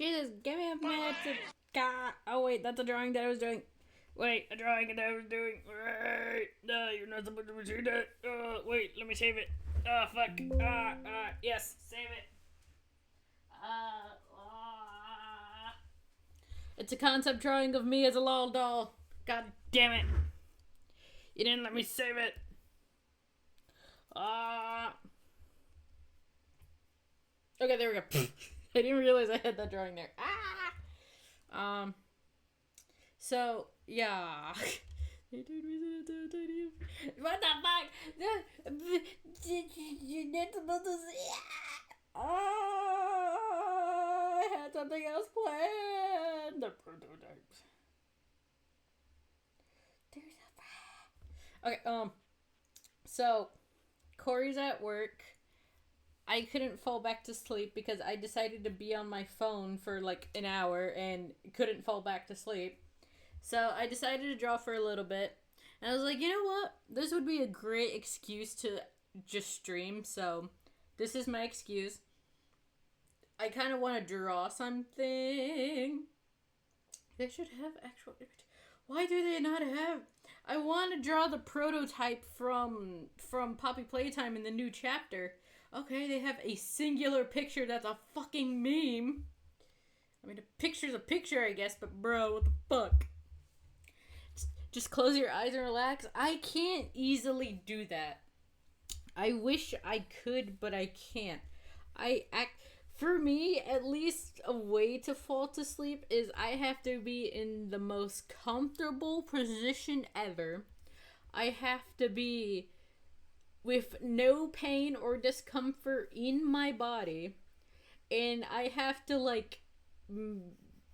Jesus, give me a minute to... God. Oh, wait, that's a drawing that I was doing. Wait, a drawing that I was doing. Wait. No, you're not supposed to see that. Wait, let me save it. Oh, fuck. Yes, save it. It's a concept drawing of me as a lol doll. God damn it. You didn't let me save it. Okay, there we go. I didn't realize I had that drawing there. So, yeah. What the fuck? You're not supposed to see. I had something else planned. The prototypes. Okay, so Corey's at work. I couldn't fall back to sleep because I decided to be on my phone for like an hour and couldn't fall back to sleep. So I decided to draw for a little bit. And I was like, you know what? This would be a great excuse to just stream. So this is my excuse. I kind of want to draw something. They should have actual image. Why do they not have... I want to draw the prototype from Poppy Playtime in the new chapter. Okay, they have a singular picture that's a fucking meme. I mean, a picture's a picture, I guess, but bro, what the fuck? Just close your eyes and relax. I can't easily do that. I wish I could, but I can't. For me, at least a way to fall to sleep is I have to be in the most comfortable position ever. I have to be with no pain or discomfort in my body. And I have to, like,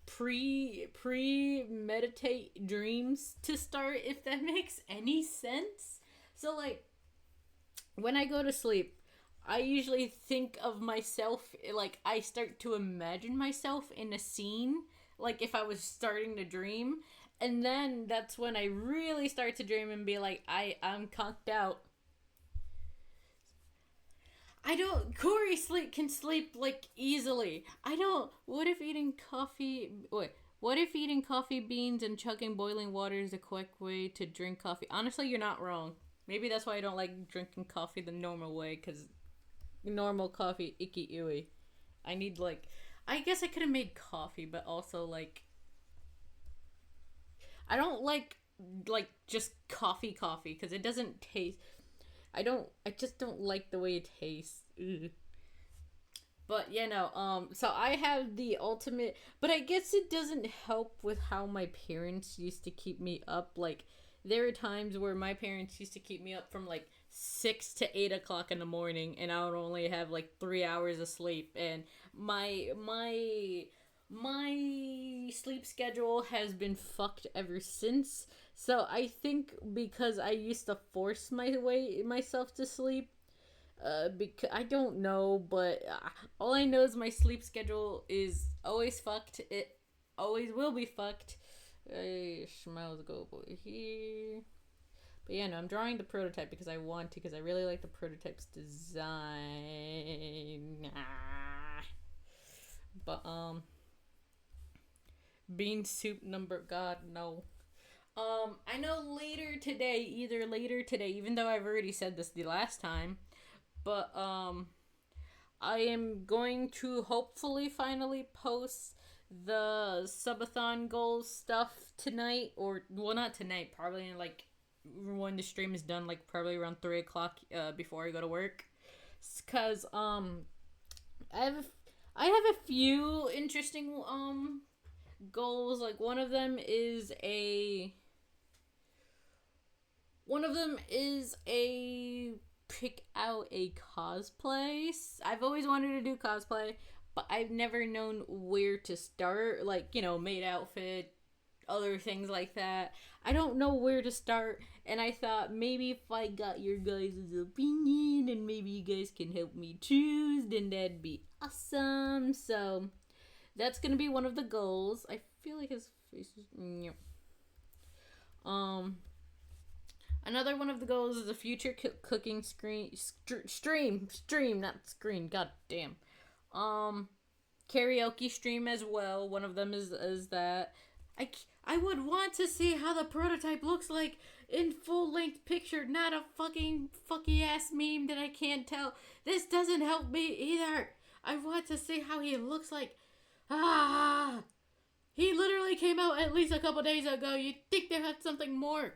pre-meditate dreams to start, if that makes any sense. So, like, when I go to sleep, I usually think of myself, like, I start to imagine myself in a scene, like, if I was starting to dream, and then that's when I really start to dream and be like, I'm conked out. Corey can sleep, like, easily. What if eating coffee beans and chugging boiling water is a quick way to drink coffee? Honestly, you're not wrong. Maybe that's why I don't like drinking coffee the normal way, because normal coffee, icky ewy. I need, like, I guess I could have made coffee, but also, like, I don't like just coffee, because it doesn't taste, I just don't like the way it tastes. Ugh. But, so I have the ultimate, but I guess it doesn't help with how my parents used to keep me up. Like, there are times where my parents used to keep me up from, like, 6 to 8 o'clock in the morning, and I would only have, like, 3 hours of sleep, and my sleep schedule has been fucked ever since. So I think because I used to force myself to sleep, because I don't know, but all I know is my sleep schedule is always fucked. It always will be fucked. Smiles go over here. But yeah, no, I'm drawing the prototype because I want to, because I really like the prototype's design. But bean soup number, God no. I know later today, even though I've already said this the last time, but I am going to hopefully finally post the subathon goals stuff tonight, or, well, not tonight, probably like when the stream is done, like probably around 3 o'clock before I go to work, because I have a few interesting goals. Like, one of them is a pick out a cosplay. I've always wanted to do cosplay, but I've never known where to start. Like, maid outfit, other things like that. I don't know where to start, and I thought maybe if I got your guys' opinion and maybe you guys can help me choose, then that'd be awesome. So that's gonna be one of the goals. I feel like his face is... Another one of the goals is a future cooking stream, not screen. God damn. karaoke stream as well. One of them is that. I would want to see how the prototype looks like in full length picture, not a fucking fucky ass meme that I can't tell. This doesn't help me either. I want to see how he looks like. Ah, he literally came out at least a couple days ago. You'd think they had something more.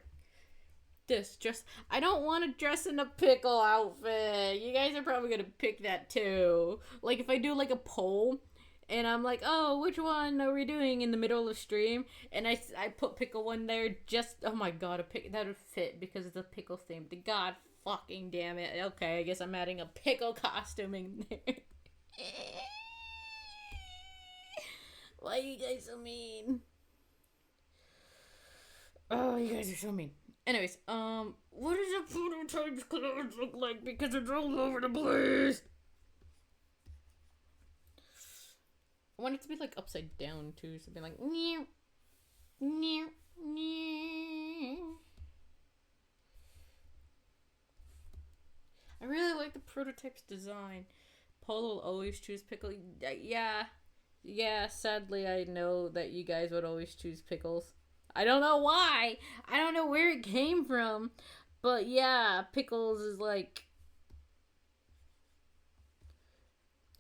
I don't want to dress in a pickle outfit. You guys are probably gonna pick that too. Like if I do like a poll, and I'm like, oh, which one are we doing in the middle of stream? And I put pickle one there. Just oh my god, that would fit because it's a pickle theme. God fucking damn it. Okay, I guess I'm adding a pickle costume in there. Why are you guys so mean? Oh, you guys are so mean. Anyways, what does a prototype's clothes look like? Because it's all over the place. I want it to be like upside down too, something like meow, meow, meow. I really like the prototype's design. Paul will always choose pickle. Yeah. Sadly, I know that you guys would always choose pickles. I don't know why. I don't know where it came from. But yeah, pickles is like...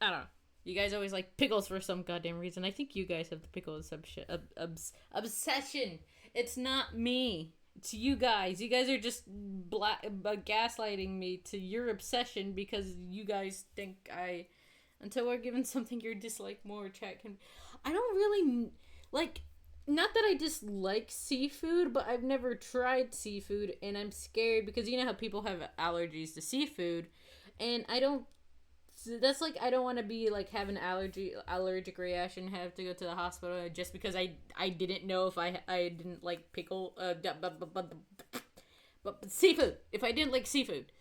I don't know. You guys always like pickles for some goddamn reason. I think you guys have the pickle obsession. It's not me. It's you guys. You guys are just gaslighting me to your obsession because you guys think until we're given something you dislike more, chat can... I don't really... Like... Not that I dislike seafood, but I've never tried seafood, and I'm scared because you know how people have allergies to seafood, and I don't want to be like have an allergic reaction, have to go to the hospital just because I didn't know if I didn't like pickle but seafood. If I didn't like seafood,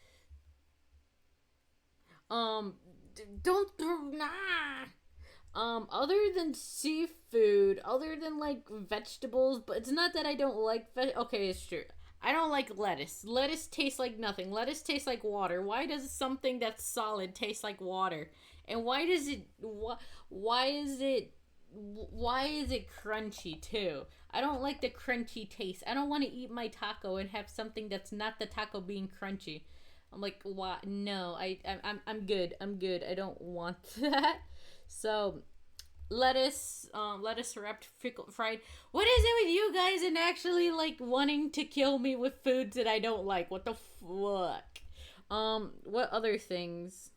other than seafood, other than like vegetables, but it's not that I don't like okay, it's true. I don't like lettuce. Lettuce tastes like nothing. Lettuce tastes like water. Why does something that's solid taste like water? And why is it crunchy too? I don't like the crunchy taste. I don't want to eat my taco and have something that's not the taco being crunchy. I'm like, why? No, I'm good. I don't want that. So, lettuce wrapped fried. What is it with you guys and actually like wanting to kill me with foods that I don't like? What the fuck? What other things?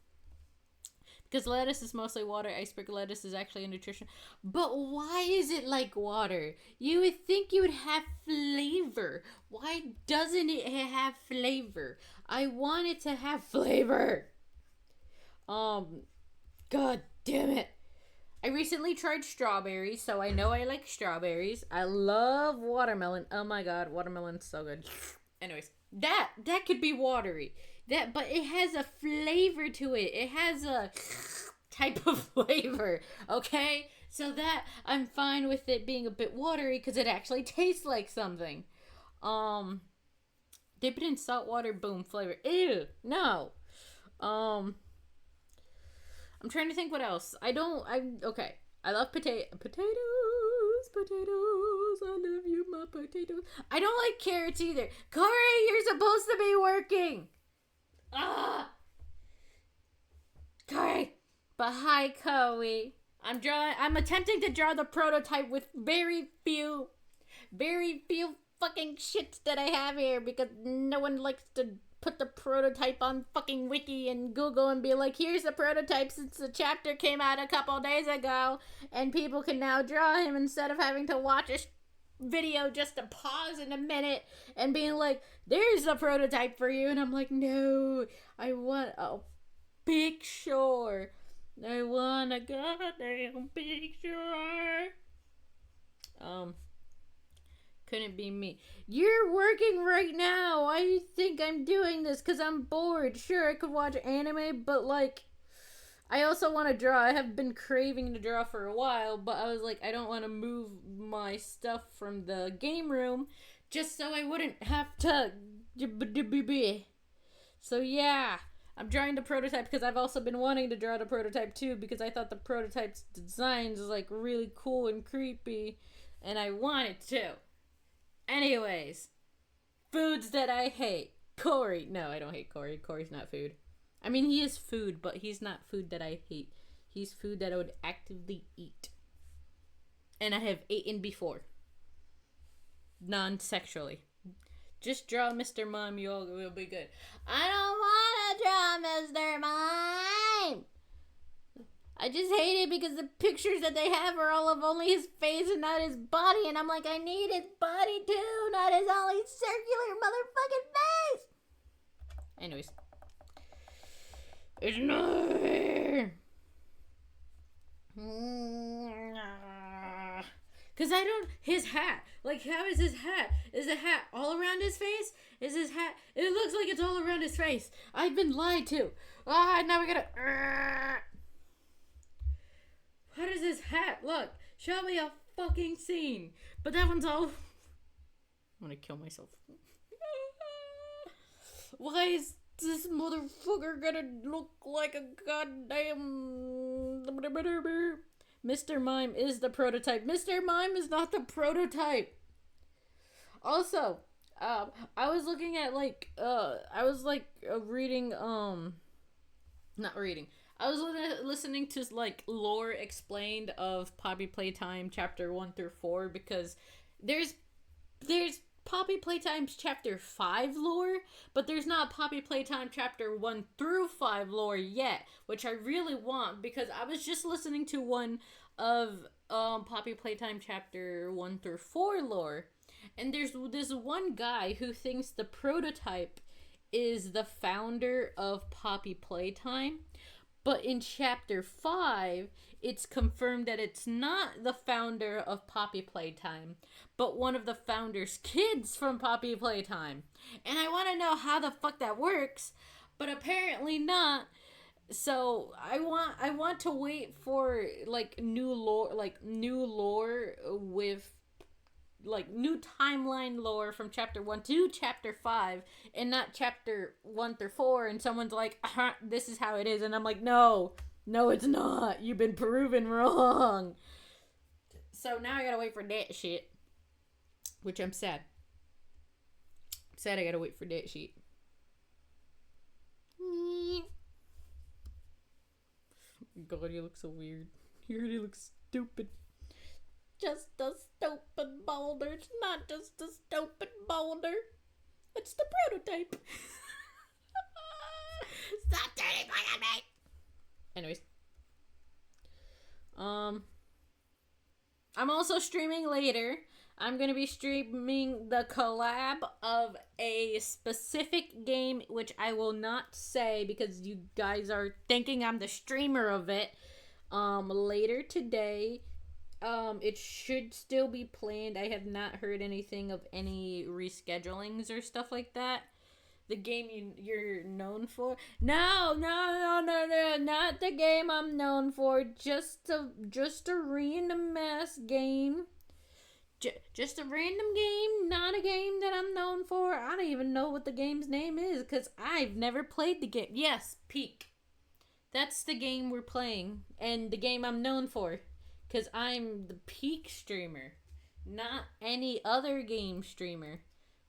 Because lettuce is mostly water. Iceberg lettuce is actually a nutrition. But why is it like water? You would think you would have flavor. Why doesn't it have flavor? I want it to have flavor. God damn it. I recently tried strawberries, so I know I like strawberries. I love watermelon. Oh my god, watermelon's so good. Anyways, that could be watery. But it has a flavor to it. It has a type of flavor, okay? So that I'm fine with it being a bit watery because it actually tastes like something. Dip it in salt water, boom, flavor. Ew, no. I'm trying to think what else. Okay. I love potatoes. I love you, my potatoes. I don't like carrots either. Corey, you're supposed to be working. Corey. But hi, Corey. I'm attempting to draw the prototype with very few fucking shits that I have here because no one likes to put the prototype on fucking Wiki and Google and be like, here's the prototype since the chapter came out a couple days ago and people can now draw him instead of having to watch a video just to pause in a minute and being like, there's the prototype for you. And I'm like, no, I want a picture. I want a goddamn picture. Couldn't be me. You're working right now. Why do you think I'm doing this? Because I'm bored. Sure, I could watch anime, but like, I also want to draw. I have been craving to draw for a while, but I was like, I don't want to move my stuff from the game room just so I wouldn't have to. So yeah, I'm drawing the prototype because I've also been wanting to draw the prototype too, because I thought the prototype's designs was like really cool and creepy, and I wanted to. Anyways, foods that I hate. Corey. No, I don't hate Corey. Corey's not food. I mean, he is food, but he's not food that I hate. He's food that I would actively eat. And I have eaten before. Non-sexually. Just draw Mr. Mime, you all will be good. I don't want to draw Mr. Mime! I just hate it because the pictures that they have are all of only his face and not his body, and I'm like, I need his body too, not his only circular motherfucking face! Anyways. It's not here! Cause I don't, his hat, like how is his hat? Is the hat all around his face? Is his hat, it looks like it's all around his face. I've been lied to. Now we gotta, how does his hat look? Show me a fucking scene. But that one's all, I'm gonna kill myself. Why is this motherfucker gonna look like a goddamn... Mr. Mime is the prototype. Mr. Mime is not the prototype. Also, I was looking at reading, not reading. I was listening to like lore explained of Poppy Playtime chapter 1 through 4, because there's Poppy Playtime's chapter 5 lore, but there's not Poppy Playtime chapter 1 through 5 lore yet, which I really want, because I was just listening to one of Poppy Playtime chapter 1 through 4 lore, and there's this one guy who thinks the prototype is the founder of Poppy Playtime, but in chapter 5, it's confirmed that it's not the founder of Poppy Playtime, but one of the founder's kids from Poppy Playtime. And I want to know how the fuck that works, but apparently not. So I want to wait for like new lore with like new timeline lore from chapter 1 to chapter 5, and not chapter 1 through 4, and someone's like, this is how it is, and I'm like, no, it's not. You've been proven wrong. So now I gotta wait for that shit, which I'm sad. I gotta wait for that shit. God, you look so weird. You really look stupid. Just a stupid boulder. It's not just a stupid boulder. It's the prototype. Stop turning back at me. Anyways. I'm also streaming later. I'm going to be streaming the collab of a specific game, which I will not say because you guys are thinking I'm the streamer of it. Later today. It should still be planned. I have not heard anything of any reschedulings or stuff like that. The game you're known for? No, not the game I'm known for. Just a random ass game. Just a random game, not a game that I'm known for. I don't even know what the game's name is because I've never played the game. Yes, Peak. That's the game we're playing and the game I'm known for. Because I'm the Peak streamer, not any other game streamer.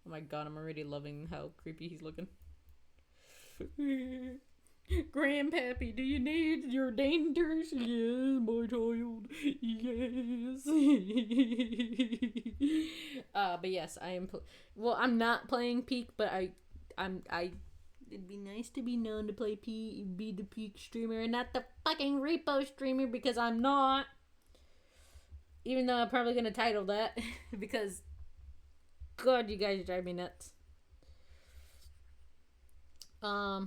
Oh my god, I'm already loving how creepy he's looking. Grandpappy, do you need your dentures? Yes, my child. Yes. But yes, I am. I'm not playing Peak, but it'd be nice to be known to play Peak, be the Peak streamer, and not the fucking repo streamer because I'm not. Even though I'm probably going to title that. Because, God, you guys drive me nuts. I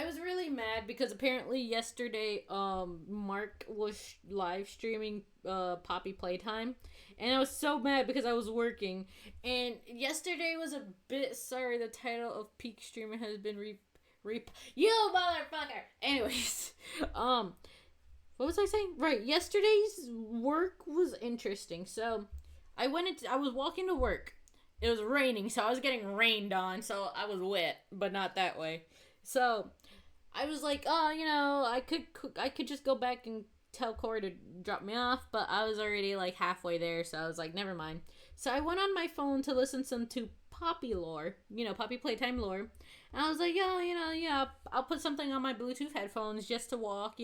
was really mad because apparently yesterday, Mark was live streaming, Poppy Playtime. And I was so mad because I was working. And yesterday was a bit, sorry, the title of Peak Streamer has been you motherfucker! Anyways, what was I saying? Right, yesterday's work was interesting. So, I was walking to work, it was raining, so I was getting rained on, so I was wet, but not that way. So I was like, oh, I could just go back and tell Corey to drop me off, but I was already like halfway there, so I was like, never mind. So I went on my phone to listen to Poppy lore, Poppy Playtime lore. And I was like, yeah, I'll put something on my Bluetooth headphones just to walk,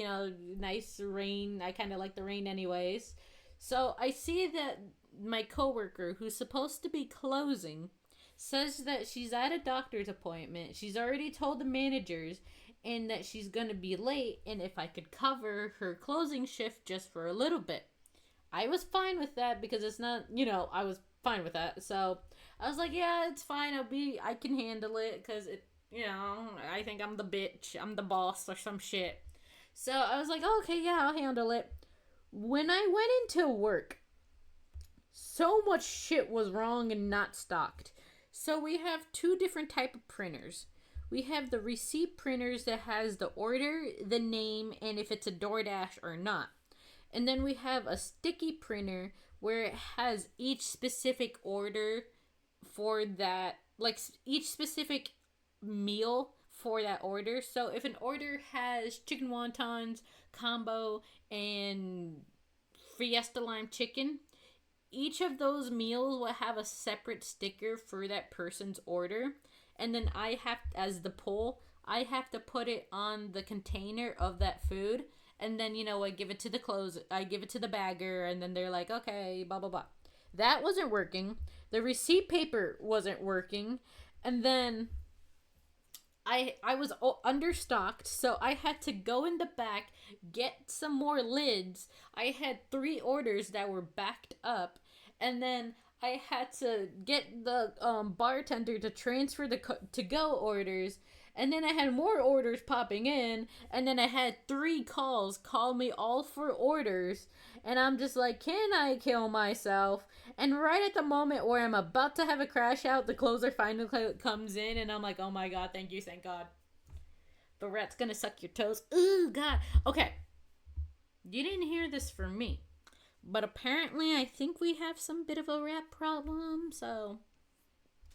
nice rain. I kind of like the rain anyways. So I see that my coworker, who's supposed to be closing, says that she's at a doctor's appointment. She's already told the managers and that she's going to be late, and if I could cover her closing shift just for a little bit. I was fine with that because it's not, I was fine with that. So I was like, yeah, it's fine. I can handle it because I think I'm the bitch. I'm the boss or some shit. So I was like, oh, okay, yeah, I'll handle it. When I went into work, so much shit was wrong and not stocked. So we have two different type of printers. We have the receipt printers that has the order, the name, and if it's a DoorDash or not. And then we have a sticky printer where it has each specific order for that, like each specific meal for that order. So if an order has chicken wontons, combo, and fiesta lime chicken, each of those meals will have a separate sticker for that person's order. And then I have, as the pull, I have to put it on the container of that food. And then, I give it to I give it to the bagger, and then they're like, okay, blah, blah, blah. That wasn't working. The receipt paper wasn't working. And then I was understocked, so I had to go in the back, get some more lids. I had 3 orders that were backed up, and then I had to get the bartender to transfer the to-go orders, and then I had more orders popping in, and then I had 3 calls call me all for orders, and I'm just like, can I kill myself? And right at the moment where I'm about to have a crash out, the closer finally comes in, and I'm like, oh my god, thank you, thank god. The rat's gonna suck your toes. Ooh, god. Okay. You didn't hear this from me. But apparently I think we have some bit of a rat problem, so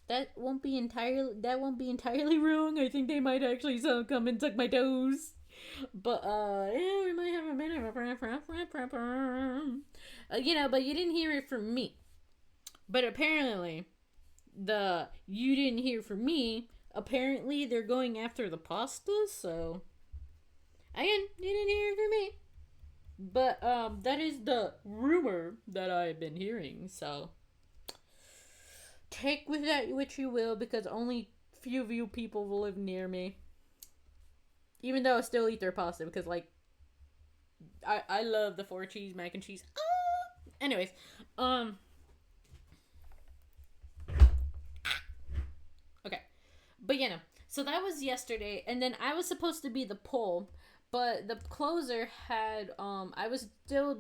that won't be entirely wrong. I think they might actually come and suck my toes. But yeah, we might have a bit of a problem. But you didn't hear it from me. But apparently you didn't hear from me. Apparently they're going after the pasta, so again, you didn't hear it from me. But that is the rumor that I've been hearing, so take with that what you will, because only few of you people will live near me. Even though I still eat their pasta, because I love the 4 cheese mac and cheese. Anyways, okay. But so that was yesterday, and then I was supposed to be the pull. But the closer had, I was still,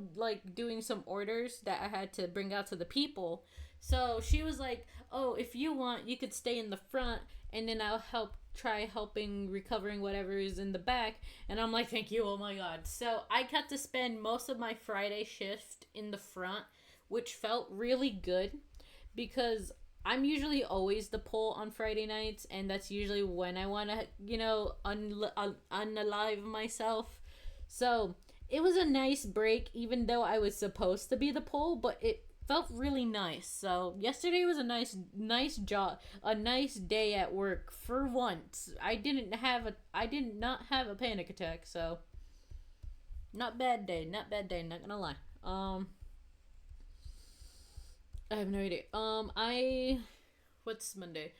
doing some orders that I had to bring out to the people. So she was like, oh, if you want, you could stay in the front, and then I'll try helping recovering whatever is in the back. And I'm like, thank you, oh my god. So I got to spend most of my Friday shift in the front, which felt really good, because I'm usually always the pull on Friday nights, and that's usually when I want to, unalive myself. So it was a nice break, even though I was supposed to be the pull, but it felt really nice. So yesterday was a nice job, a nice day at work for once. I did not have a panic attack, so not bad day, not gonna lie. I have no idea. What's Monday?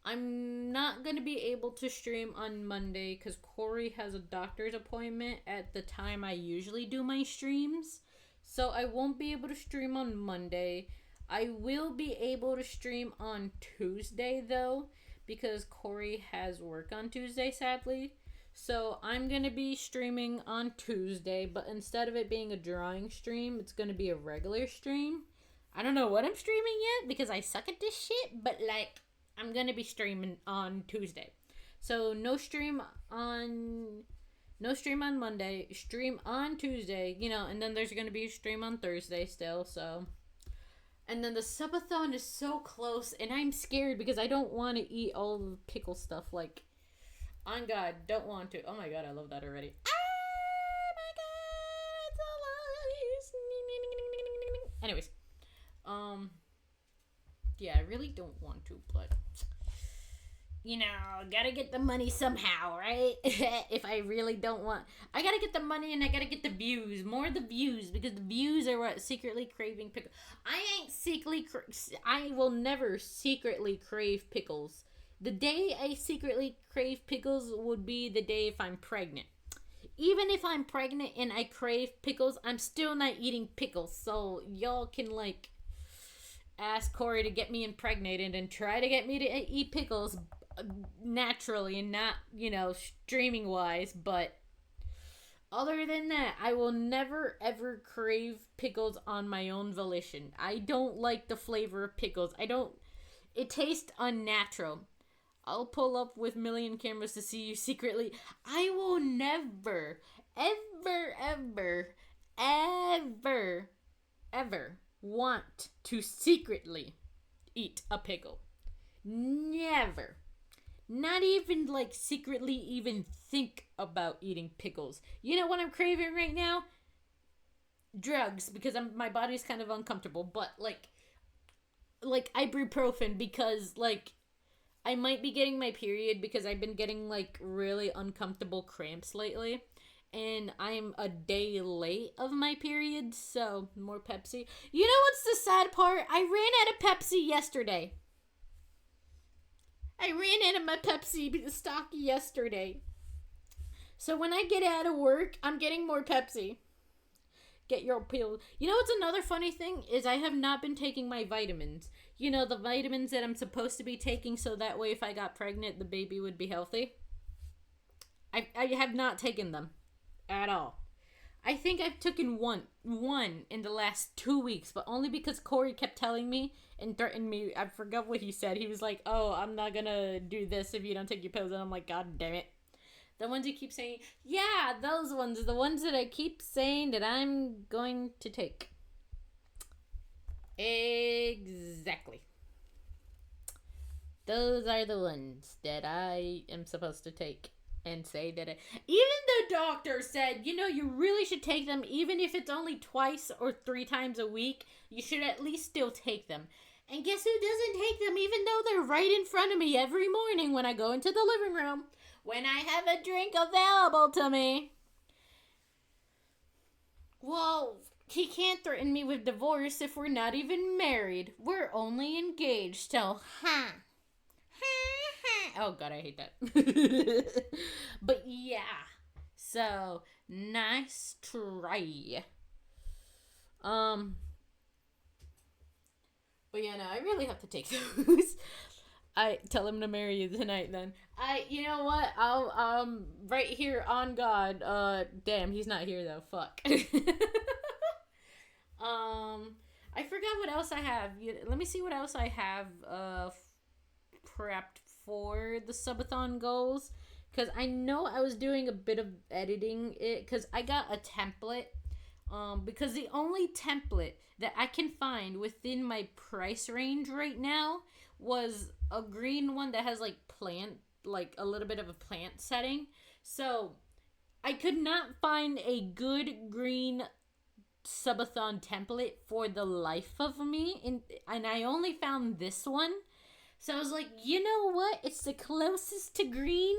I'm not going to be able to stream on Monday because Corey has a doctor's appointment at the time I usually do my streams. So I won't be able to stream on Monday. I will be able to stream on Tuesday, though, because Corey has work on Tuesday, sadly. So I'm going to be streaming on Tuesday, but instead of it being a drawing stream, it's going to be a regular stream. I don't know what I'm streaming yet because I suck at this shit, but I'm gonna be streaming on Tuesday. So no stream on Monday, stream on Tuesday, and then there's gonna be a stream on Thursday still, so. And then the subathon is so close, and I'm scared because I don't want to eat all the pickle stuff. Like, on God, don't want to. Oh my God, I love that already. Oh my God, it's so nice. Anyways, yeah, I really don't want to, but gotta get the money somehow, right? If I really don't want, I gotta get the money and I gotta get the views, more the views, because the views are what secretly craving pickles. I will never secretly crave pickles. The day I secretly crave pickles would be the day if I'm pregnant. Even if I'm pregnant and I crave pickles, I'm still not eating pickles. So y'all can ask Corey to get me impregnated and try to get me to eat pickles naturally and not, streaming wise, but other than that, I will never ever crave pickles on my own volition. I don't like the flavor of pickles. It tastes unnatural. I'll pull up with million cameras to see you secretly. I will never, ever, ever, ever, ever want to secretly eat a pickle. Never. Not even secretly even think about eating pickles. You know what I'm craving right now? Drugs, because my body's kind of uncomfortable, but like ibuprofen, because I might be getting my period because I've been getting really uncomfortable cramps lately. And I'm a day late of my period, so more Pepsi. You know what's the sad part? I ran out of Pepsi yesterday. I ran out of my Pepsi stock yesterday. So when I get out of work, I'm getting more Pepsi. Get your pill. You know what's another funny thing? Is I have not been taking my vitamins. The vitamins that I'm supposed to be taking so that way if I got pregnant, the baby would be healthy. I have not taken them at all. I think I've taken one in the last 2 weeks, but only because Corey kept telling me and threatened me. I forgot what he said. He was like, "Oh, I'm not gonna do this if you don't take your pills." And I'm like, "God damn it." The ones you keep saying, yeah, those ones, the ones that I keep saying that I'm going to take. Exactly. Those are the ones that I am supposed to take. And say that even the doctor said, you really should take them, even if it's only twice or 3 times a week. You should at least still take them. And guess who doesn't take them, even though they're right in front of me every morning when I go into the living room, when I have a drink available to me? Well, he can't threaten me with divorce if we're not even married. We're only engaged, so oh God, I hate that. But yeah, so nice try. But yeah, no, I really have to take those. I tell him to marry you tonight. Then you know what? I'll right here on God. Damn, he's not here though. Fuck. I forgot what else I have. Let me see what else I have. Prepped for the subathon goals, because I know I was doing a bit of editing it, because I got a template, because the only template that I can find within my price range right now was a green one that has plant, a little bit of a plant setting. So I could not find a good green subathon template for the life of me, and I only found this one. So I was like, you know what? It's the closest to green.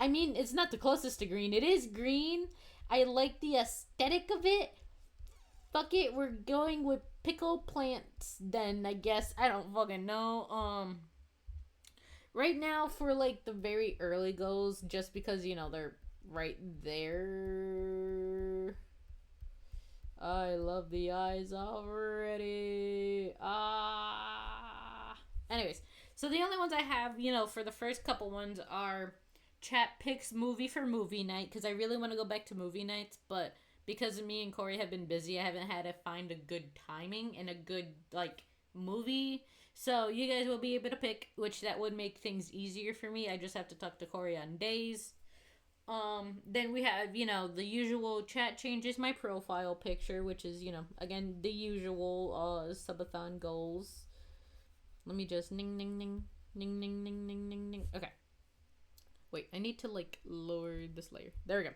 I mean, it's not the closest to green. It is green. I like the aesthetic of it. Fuck it, we're going with pickle plants then, I guess. I don't fucking know. Right now for the very early goals, just because, they're right there. I love the eyes already. Anyways. So the only ones I have, for the first couple ones are chat picks movie for movie night, because I really want to go back to movie nights, but because me and Corey have been busy, I haven't had to find a good timing and a good, movie. So you guys will be able to pick, which that would make things easier for me. I just have to talk to Corey on days. Then we have, the usual chat changes my profile picture, which is, again, the usual subathon goals. Let me just ning ning ning ning ning ning ning ning ning. Okay. Wait, I need to lower this layer. There we go.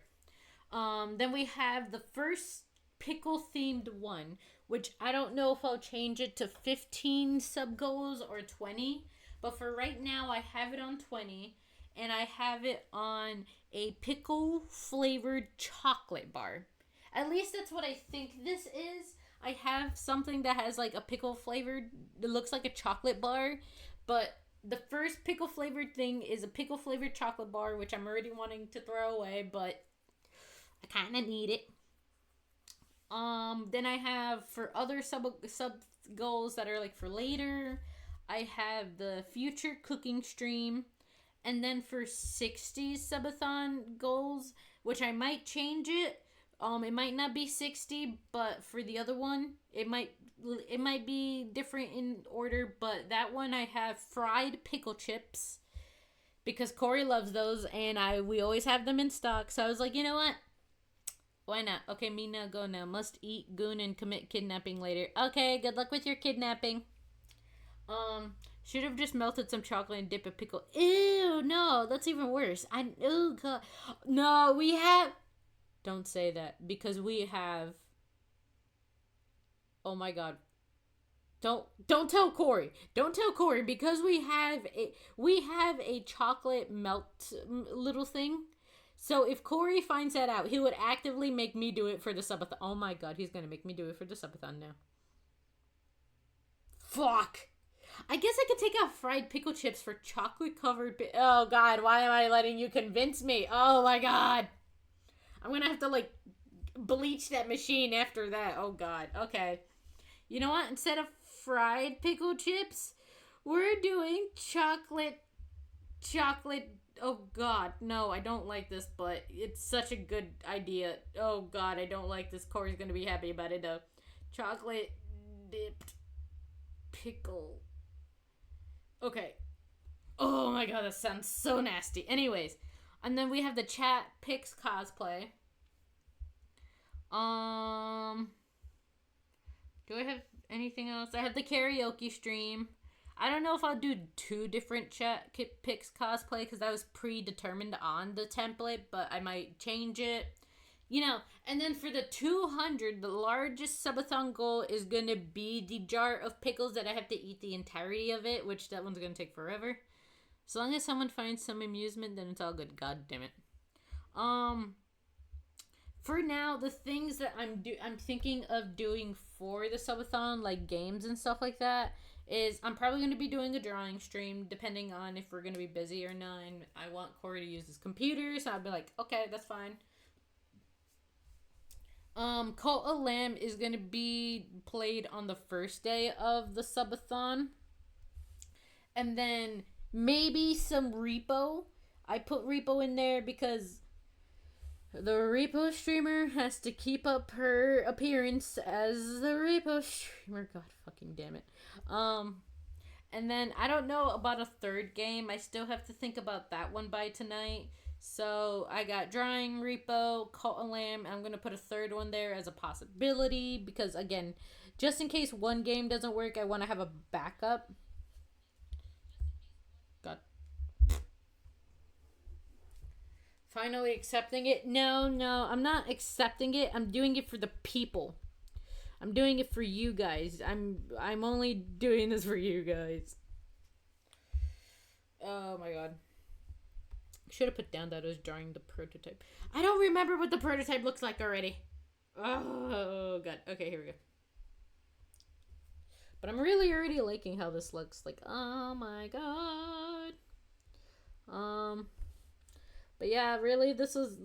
Then we have the first pickle themed one, which I don't know if I'll change it to 15 sub goals or 20, but for right now I have it on 20, and I have it on a pickle flavored chocolate bar. At least that's what I think this is. I have something that has a pickle flavored, it looks like a chocolate bar, but the first pickle flavored thing is a pickle flavored chocolate bar, which I'm already wanting to throw away, but I kind of need it. Then I have for other sub goals that are for later, I have the future cooking stream, and then for 60 subathon goals, which I might change it. It might not be 60, but for the other one, it might be different in order. But that one I have fried pickle chips because Corey loves those, and we always have them in stock. So I was like, you know what? Why not? Okay, me now, go now. Must eat, goon, and commit kidnapping later. Okay, good luck with your kidnapping. Should have just melted some chocolate and dip a pickle. Ew, no, that's even worse. Oh god. No, we have... Don't say that, because we have... Oh my god. Don't tell Corey. Don't tell Corey, because we have a chocolate melt little thing. So if Corey finds that out, he would actively make me do it for the subathon. Oh my god, he's gonna make me do it for the subathon now. Fuck. I guess I could take out fried pickle chips for chocolate covered. Oh god, why am I letting you convince me? Oh my god. I'm gonna have to bleach that machine after that. Oh god. Okay. You know what? Instead of fried pickle chips, we're doing chocolate. Oh god, no, I don't like this, but it's such a good idea. Oh god, I don't like this. Corey's gonna be happy about it though. Chocolate dipped pickle. Okay. Oh my god, that sounds so nasty. Anyways, and then we have the chat picks cosplay. Do I have anything else? I have the karaoke stream. I don't know if I'll do 2 different chat picks cosplay because that was predetermined on the template, but I might change it. And then for the 200, the largest subathon goal is going to be the jar of pickles that I have to eat the entirety of it, which that one's going to take forever. As long as someone finds some amusement, then it's all good. God damn it. For now, the things that I'm thinking of doing for the subathon, like games and stuff like that, is I'm probably going to be doing a drawing stream, depending on if we're going to be busy or not. And I want Corey to use his computer, so I'll be like, okay, that's fine. Cult of Lamb is going to be played on the first day of the subathon. And then maybe some Repo. I put Repo in there because the Repo streamer has to keep up her appearance as the Repo streamer. God fucking damn it. And then I don't know about a third game. I still have to think about that one by tonight. So I got Drawing, Repo, Cult of Lamb. I'm going to put a third one there as a possibility because, again, just in case one game doesn't work, I want to have a backup. God. Finally accepting it. No, I'm not accepting it. I'm doing it for the people. I'm doing it for you guys. I'm only doing this for you guys. Oh my god. Should have put down that I was drawing the prototype. I don't remember what the prototype looks like already. Oh god. Okay, here we go. But I'm really already liking how this looks. Oh my god. But yeah, really, this was...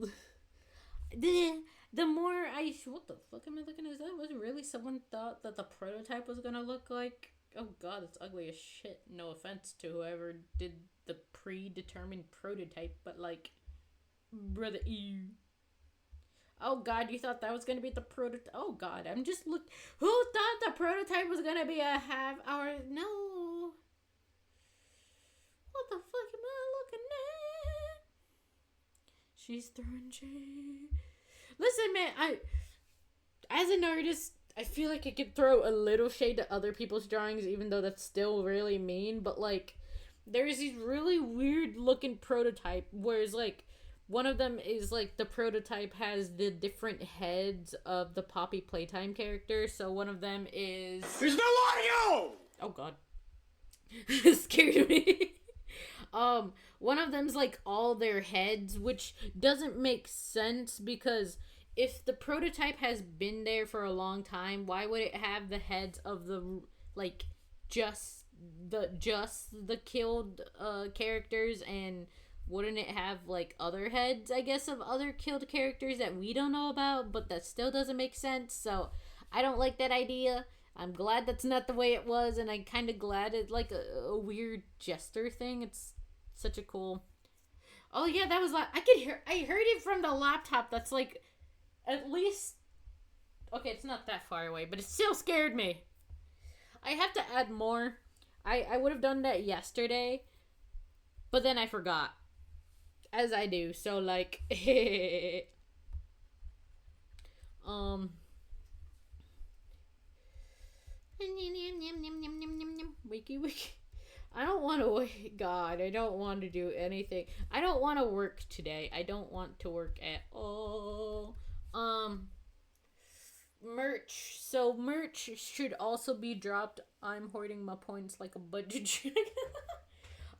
The more I... What the fuck am I looking at? That was really someone thought that the prototype was gonna look like... Oh god, it's ugly as shit. No offense to whoever did the predetermined prototype, but brother, ew. Oh god, you thought that was gonna be the prototype? Oh god, I'm just look. Who thought the prototype was gonna be a half hour? No. What the fuck am I looking at? She's throwing shade. Listen, man, as an artist, I feel like I could throw a little shade to other people's drawings, even though that's still really mean. But, like, there's these really weird looking prototype, whereas, like, one of them is, like, the prototype has the different heads of the Poppy Playtime characters. So one of them is... There's no audio! Oh, God. It scared me. One of them's, like, all their heads, which doesn't make sense because if the prototype has been there for a long time, why would it have the heads of the, like, just the killed characters, and wouldn't it have, like, other heads, I guess, of other killed characters that we don't know about, but that still doesn't make sense? So I don't like that idea. I'm glad that's not the way it was, and I'm kind of glad it's like a weird jester thing. It's such a cool... Oh yeah, that was like, I heard it from the laptop. That's like at least, okay, it's not that far away, but it still scared me. I have to add more. I would have done that yesterday, but then I forgot, as I do. So, like, wiki wiki. I don't want to wait. God, I don't want to do anything. I don't want to work today. I don't want to work at all. Merch. So merch should also be dropped. I'm hoarding my points like a budget.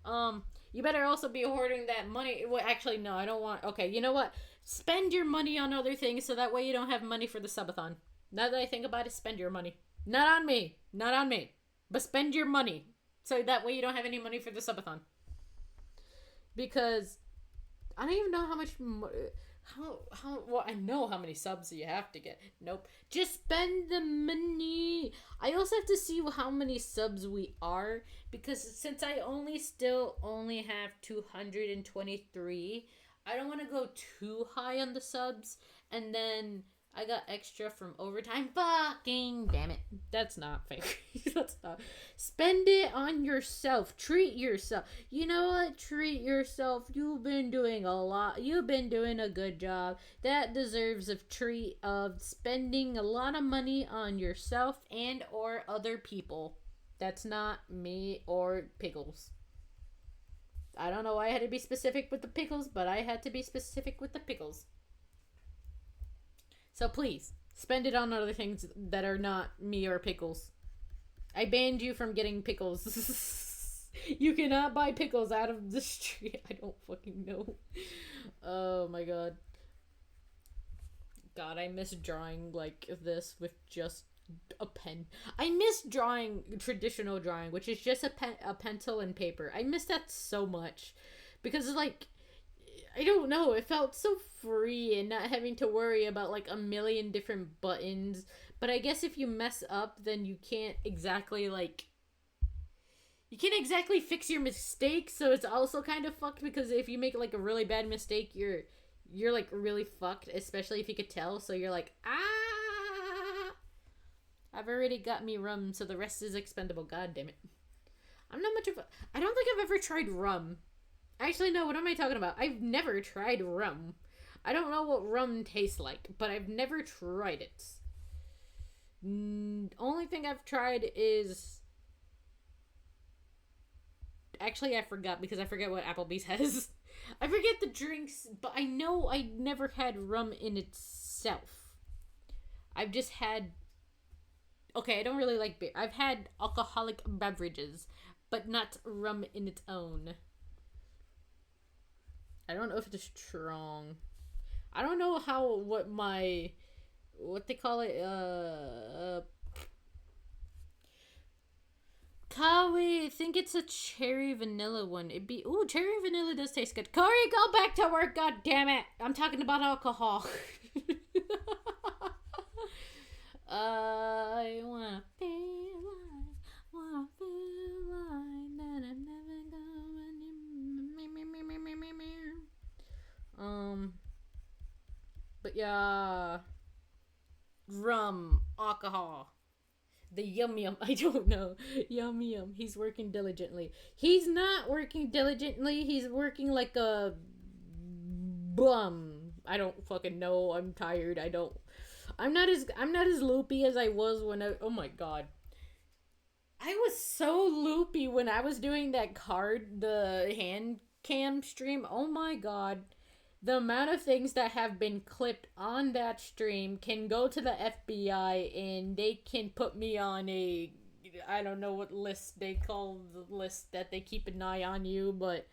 You better also be hoarding that money. Well, actually, no, I don't want. Okay, you know what? Spend your money on other things so that way you don't have money for the subathon. Now that I think about it, spend your money. Not on me. Not on me. But spend your money. So that way you don't have any money for the subathon. Because I don't even know how much... well, I know how many subs you have to get. Nope. Just spend the money. I also have to see how many subs we are. Because since I still only have 223, I don't want to go too high on the subs. And then I got extra from overtime. Fucking damn it. That's not fair. That's not. Spend it on yourself. Treat yourself. You know what? Treat yourself. You've been doing a lot. You've been doing a good job. That deserves a treat of spending a lot of money on yourself and or other people. That's not me or Pickles. I don't know why I had to be specific with the Pickles, but I had to be specific with the Pickles. So please, spend it on other things that are not me or Pickles. I banned you from getting pickles. You cannot buy pickles out of the street. I don't fucking know. Oh my god. God, I miss drawing like this with just a pen. I miss drawing traditional drawing, which is just a pencil and paper. I miss that so much. Because like... I don't know, it felt so free and not having to worry about like a million different buttons. But I guess if you mess up, then you can't exactly like... You can't exactly fix your mistakes, so it's also kind of fucked because if you make like a really bad mistake, you're like really fucked, especially if you could tell, so you're like, ah! I've already got me rum, so the rest is expendable, god damn it. I'm not much of a... I don't think I've ever tried rum. Actually, no, what am I talking about? I've never tried rum. I don't know what rum tastes like, but I've never tried it. Only thing I've tried is... Actually, I forgot, because I forget what Applebee's has. I forget the drinks, but I know I never had rum in itself. I've just had... Okay, I don't really like beer. I've had alcoholic beverages, but not rum in its own. I don't know if it's strong. I don't know what they call it, Kawi, I think it's a cherry vanilla one. Ooh, cherry vanilla does taste good. Corey, go back to work, god damn it. I'm talking about alcohol. I wanna feel like that I'm never going. But yeah, rum, alcohol, the yum yum. I don't know. Yum yum. He's working diligently. He's not working diligently. He's working like a bum. I don't fucking know. I'm tired. I'm not as loopy as I was when oh my god. I was so loopy when I was doing the hand cam stream. Oh my god. The amount of things that have been clipped on that stream can go to the FBI and they can put me on I don't know what list they call the list that they keep an eye on you, but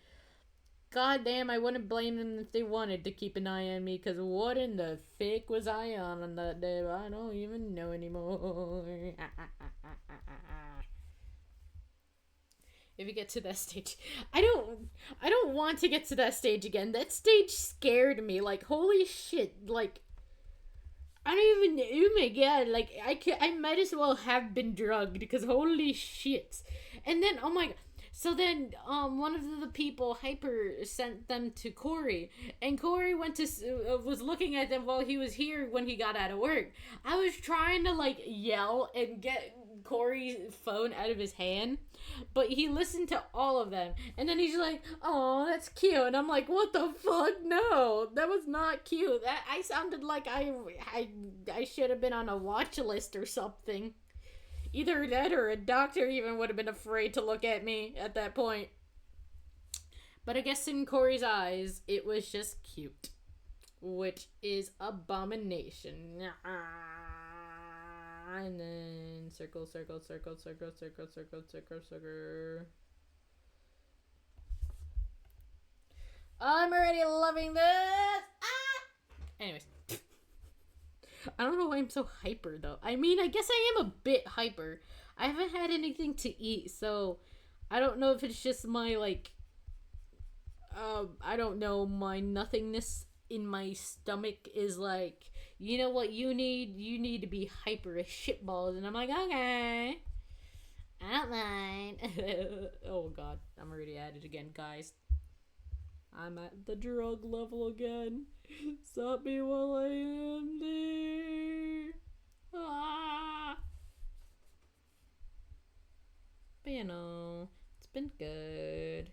goddamn, I wouldn't blame them if they wanted to keep an eye on me, because what in the fick was I on that day? I don't even know anymore. If you get to that stage, I don't want to get to that stage again. That stage scared me. Like, holy shit. Like, I don't even, oh my god, like, I might as well have been drugged, because holy shit. And then, oh my god. So then, one of the people, Hyper, sent them to Corey, and Corey was looking at them while he was here when he got out of work. I was trying to, like, yell and get Corey's phone out of his hand, but he listened to all of them, and then he's like, "Oh, that's cute," and I'm like, "What the fuck? No, that was not cute. That I sounded like I should have been on a watch list or something." Either that or a doctor even would have been afraid to look at me at that point. But I guess in Corey's eyes, it was just cute, which is abomination. And then circle, circle, circle, circle, circle, circle, circle, circle. I'm already loving this. Anyways. I don't know why I'm so hyper, though. I mean, I guess I am a bit hyper. I haven't had anything to eat, so I don't know if it's just my, like, I don't know, my nothingness in my stomach is like, you know what you need? You need to be hyper as shitballs. And I'm like, okay. I don't mind. Oh, God. I'm already at it again, guys. I'm at the drug level again. Stop me while I am there. But you know, it's been good.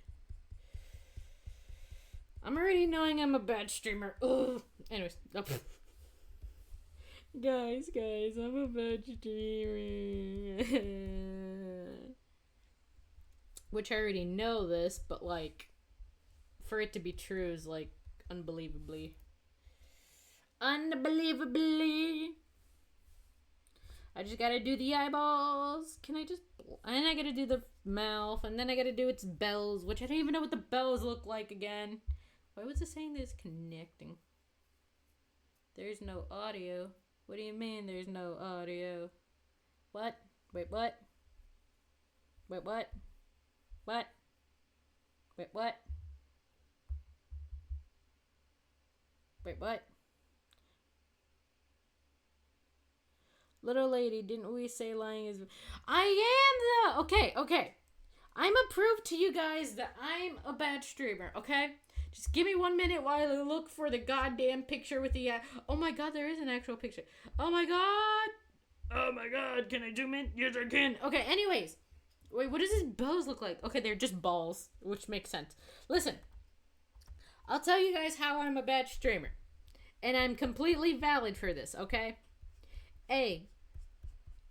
I'm already knowing I'm a bad streamer. Ugh. Anyways. Oh. Guys, I'm a bad streamer. Which I already know this, but like, for it to be true is like unbelievably. I just gotta do the eyeballs. Can I just... And I gotta do the mouth. And then I gotta do its bells. Which I don't even know what the bells look like again. Why was it saying this connecting? There's no audio. What do you mean there's no audio? What? Wait, what? Wait, what? What? Wait, what? Wait, what? Little lady, didn't we say lying is... I am the... Okay. I'm a proof to you guys that I'm a bad streamer, okay? Just give me 1 minute while I look for the goddamn picture with the... Oh my god, there is an actual picture. Oh my god, can I zoom in? Yes, I can. Okay, anyways. Wait, what does his bells look like? Okay, they're just balls, which makes sense. Listen. I'll tell you guys how I'm a bad streamer. And I'm completely valid for this, okay? A,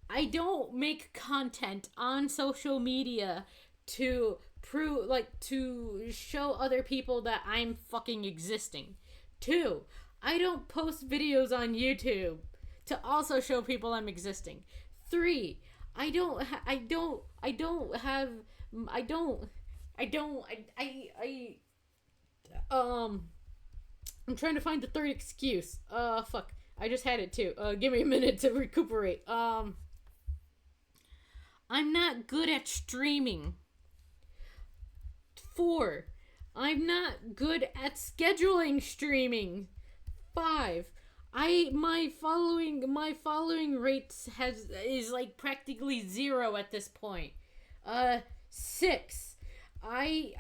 I don't make content on social media to prove, like, to show other people that I'm fucking existing. 2, I don't post videos on YouTube to also show people I'm existing. 3, I'm trying to find the third excuse. Fuck. I just had it too. Give me a minute to recuperate. I'm not good at streaming. 4, I'm not good at scheduling streaming. 5, my following rates is like practically 0 at this point. 6, I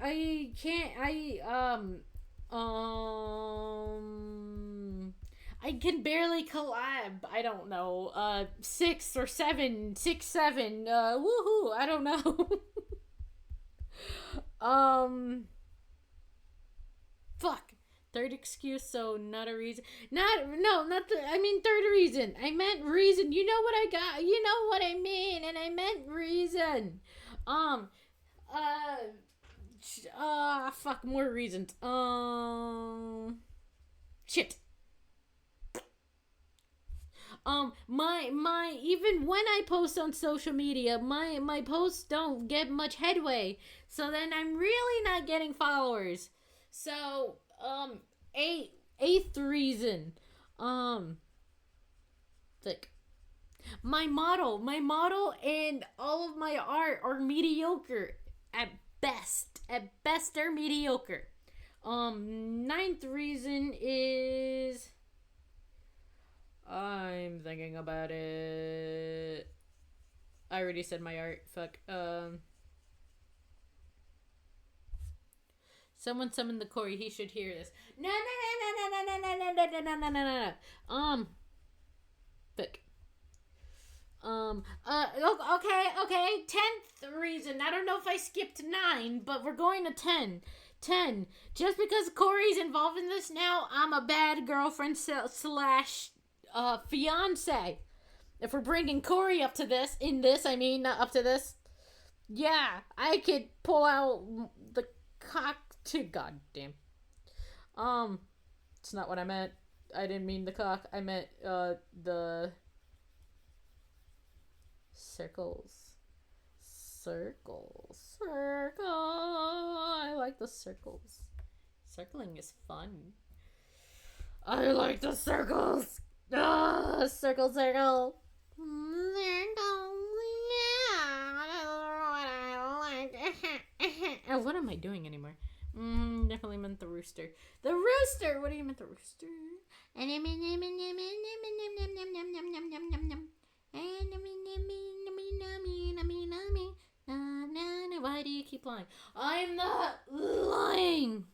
can barely collab. I don't know. 6 or 7. 6, 7. Woohoo. I don't know. Fuck. Third excuse, so not a reason. I mean third reason. I meant reason. You know what I got? You know what I mean, and I meant reason. Um, fuck, more reasons. Shit. My even when I post on social media, my posts don't get much headway. So then I'm really not getting followers. So, eighth reason. Like my model and all of my art are mediocre at best. At best they're mediocre. Ninth reason is I'm thinking about it. I already said my art. Fuck. Someone summon the Corey. He should hear this. No. Fuck. Okay. 10th reason. I don't know if I skipped 9, but we're going to 10. 10. Just because Corey's involved in this now, I'm a bad girlfriend slash fiance. If we're bringing Corey up to this, not up to this. Yeah, I could pull out the cock to goddamn. It's not what I meant. I didn't mean the cock. I meant the circles. Circle. I like the circles. Circling is fun. I like the circles. Circle. Circle. Yeah. Oh, what am I doing anymore? Definitely meant the rooster. The rooster! What do you mean the rooster? Why do you keep lying? I'm not lying.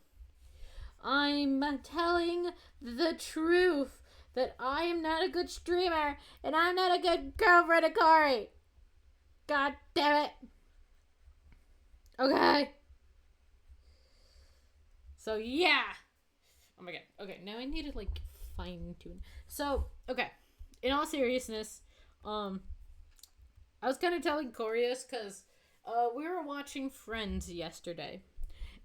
I'm telling the truth that I am not a good streamer and I'm not a good girlfriend of Corey. God damn it. Okay. So yeah. Oh my god. Okay, now I need to fine tune. So, okay. In all seriousness, I was kind of telling Corey this because we were watching Friends yesterday.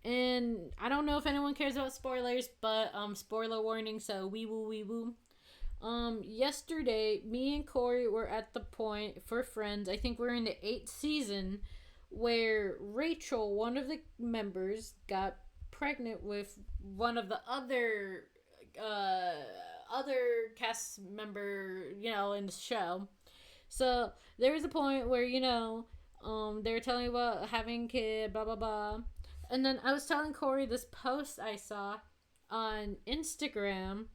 And I don't know if anyone cares about spoilers, but spoiler warning, so wee woo. Yesterday, me and Corey were at the point for Friends, I think we're in the 8th season, where Rachel, one of the members, got pregnant with one of the other cast member, in the show. So there was a point where, they were telling me about having a kid, blah, blah, blah. And then I was telling Corey this post I saw on Instagram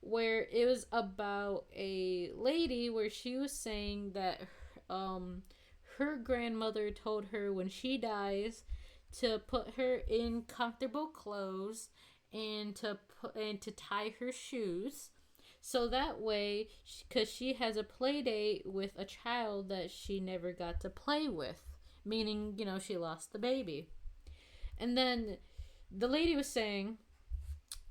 where it was about a lady where she was saying that her grandmother told her when she dies to put her in comfortable clothes and to tie her shoes. So that way, because she has a play date with a child that she never got to play with. Meaning, she lost the baby. And then the lady was saying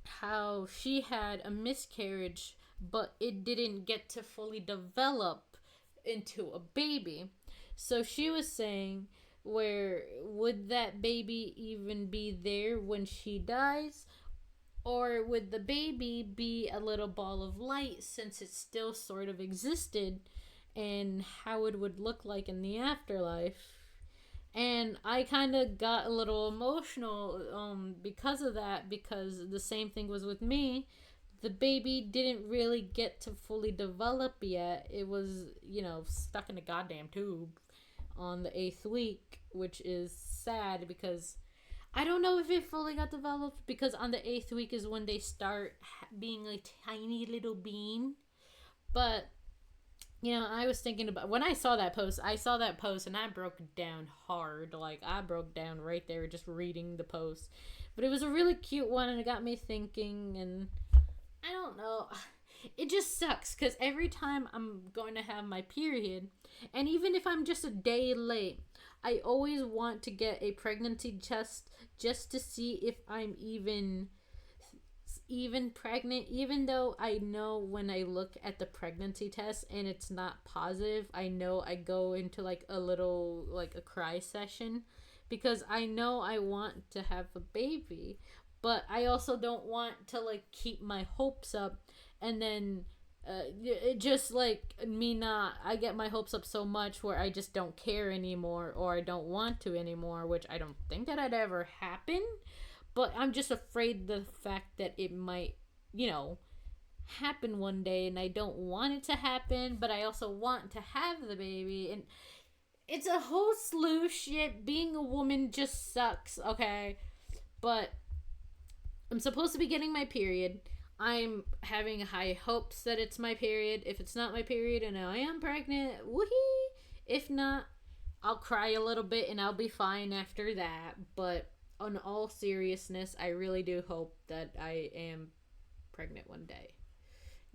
how she had a miscarriage, but it didn't get to fully develop into a baby. So she was saying, where would that baby even be there when she dies? Or would the baby be a little ball of light since it still sort of existed, and how it would look like in the afterlife? And I kind of got a little emotional because of that, because the same thing was with me. The baby didn't really get to fully develop yet. It was, stuck in a goddamn tube on the 8th week, which is sad because I don't know if it fully got developed, because on the 8th week is when they start being a tiny little bean. But I was thinking about, when I saw that post and I broke down hard. I broke down right there just reading the post. But it was a really cute one, and it got me thinking, and I don't know. It just sucks, because every time I'm going to have my period, and even if I'm just a day late, I always want to get a pregnancy test just to see if I'm even even pregnant, even though I know when I look at the pregnancy test and it's not positive, I know I go into like a little, like a cry session, because I know I want to have a baby, but I also don't want to like keep my hopes up, and then it just like me not, I get my hopes up so much where I just don't care anymore, or I don't want to anymore, which I don't think that would ever happen, but I'm just afraid the fact that it might, you know, happen one day, and I don't want it to happen, but I also want to have the baby, and it's a whole slew of shit. Being a woman just sucks, okay? But I'm supposed to be getting my period. I'm having high hopes that it's my period. If it's not my period and I am pregnant, woohoo! If not, I'll cry a little bit and I'll be fine after that. But on all seriousness, I really do hope that I am pregnant one day.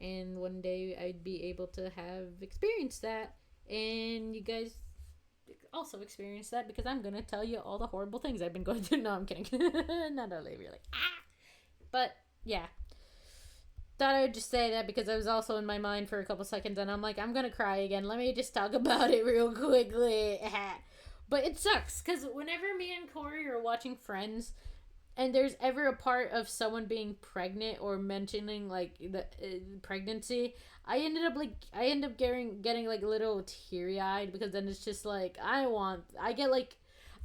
And one day I'd be able to have experienced that. And you guys also experience that, because I'm going to tell you all the horrible things I've been going through. No, I'm kidding. Not only really. But, yeah. Thought I would just say that because I was also in my mind for a couple seconds, and I'm like, I'm gonna cry again. Let me just talk about it real quickly. But it sucks, because whenever me and Corey are watching Friends, and there's ever a part of someone being pregnant or mentioning like the pregnancy, I end up getting like a little teary eyed, because then it's just like I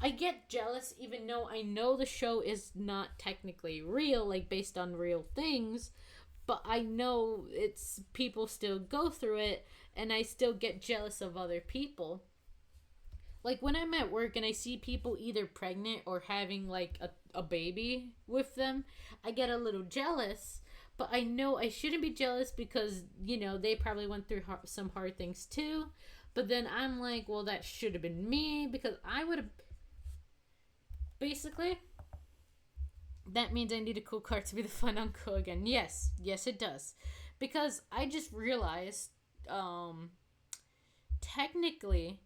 get jealous, even though I know the show is not technically real, like based on real things, but I know it's people still go through it, and I still get jealous of other people. Like when I'm at work and I see people either pregnant or having like a baby with them, I get a little jealous, but I know I shouldn't be jealous, because, you know, they probably went through some hard things too. But then I'm like, well, that should have been me, because I would have. Basically, that means I need a cool car to be the fun uncle again. Yes, it does. Because I just realized, technically,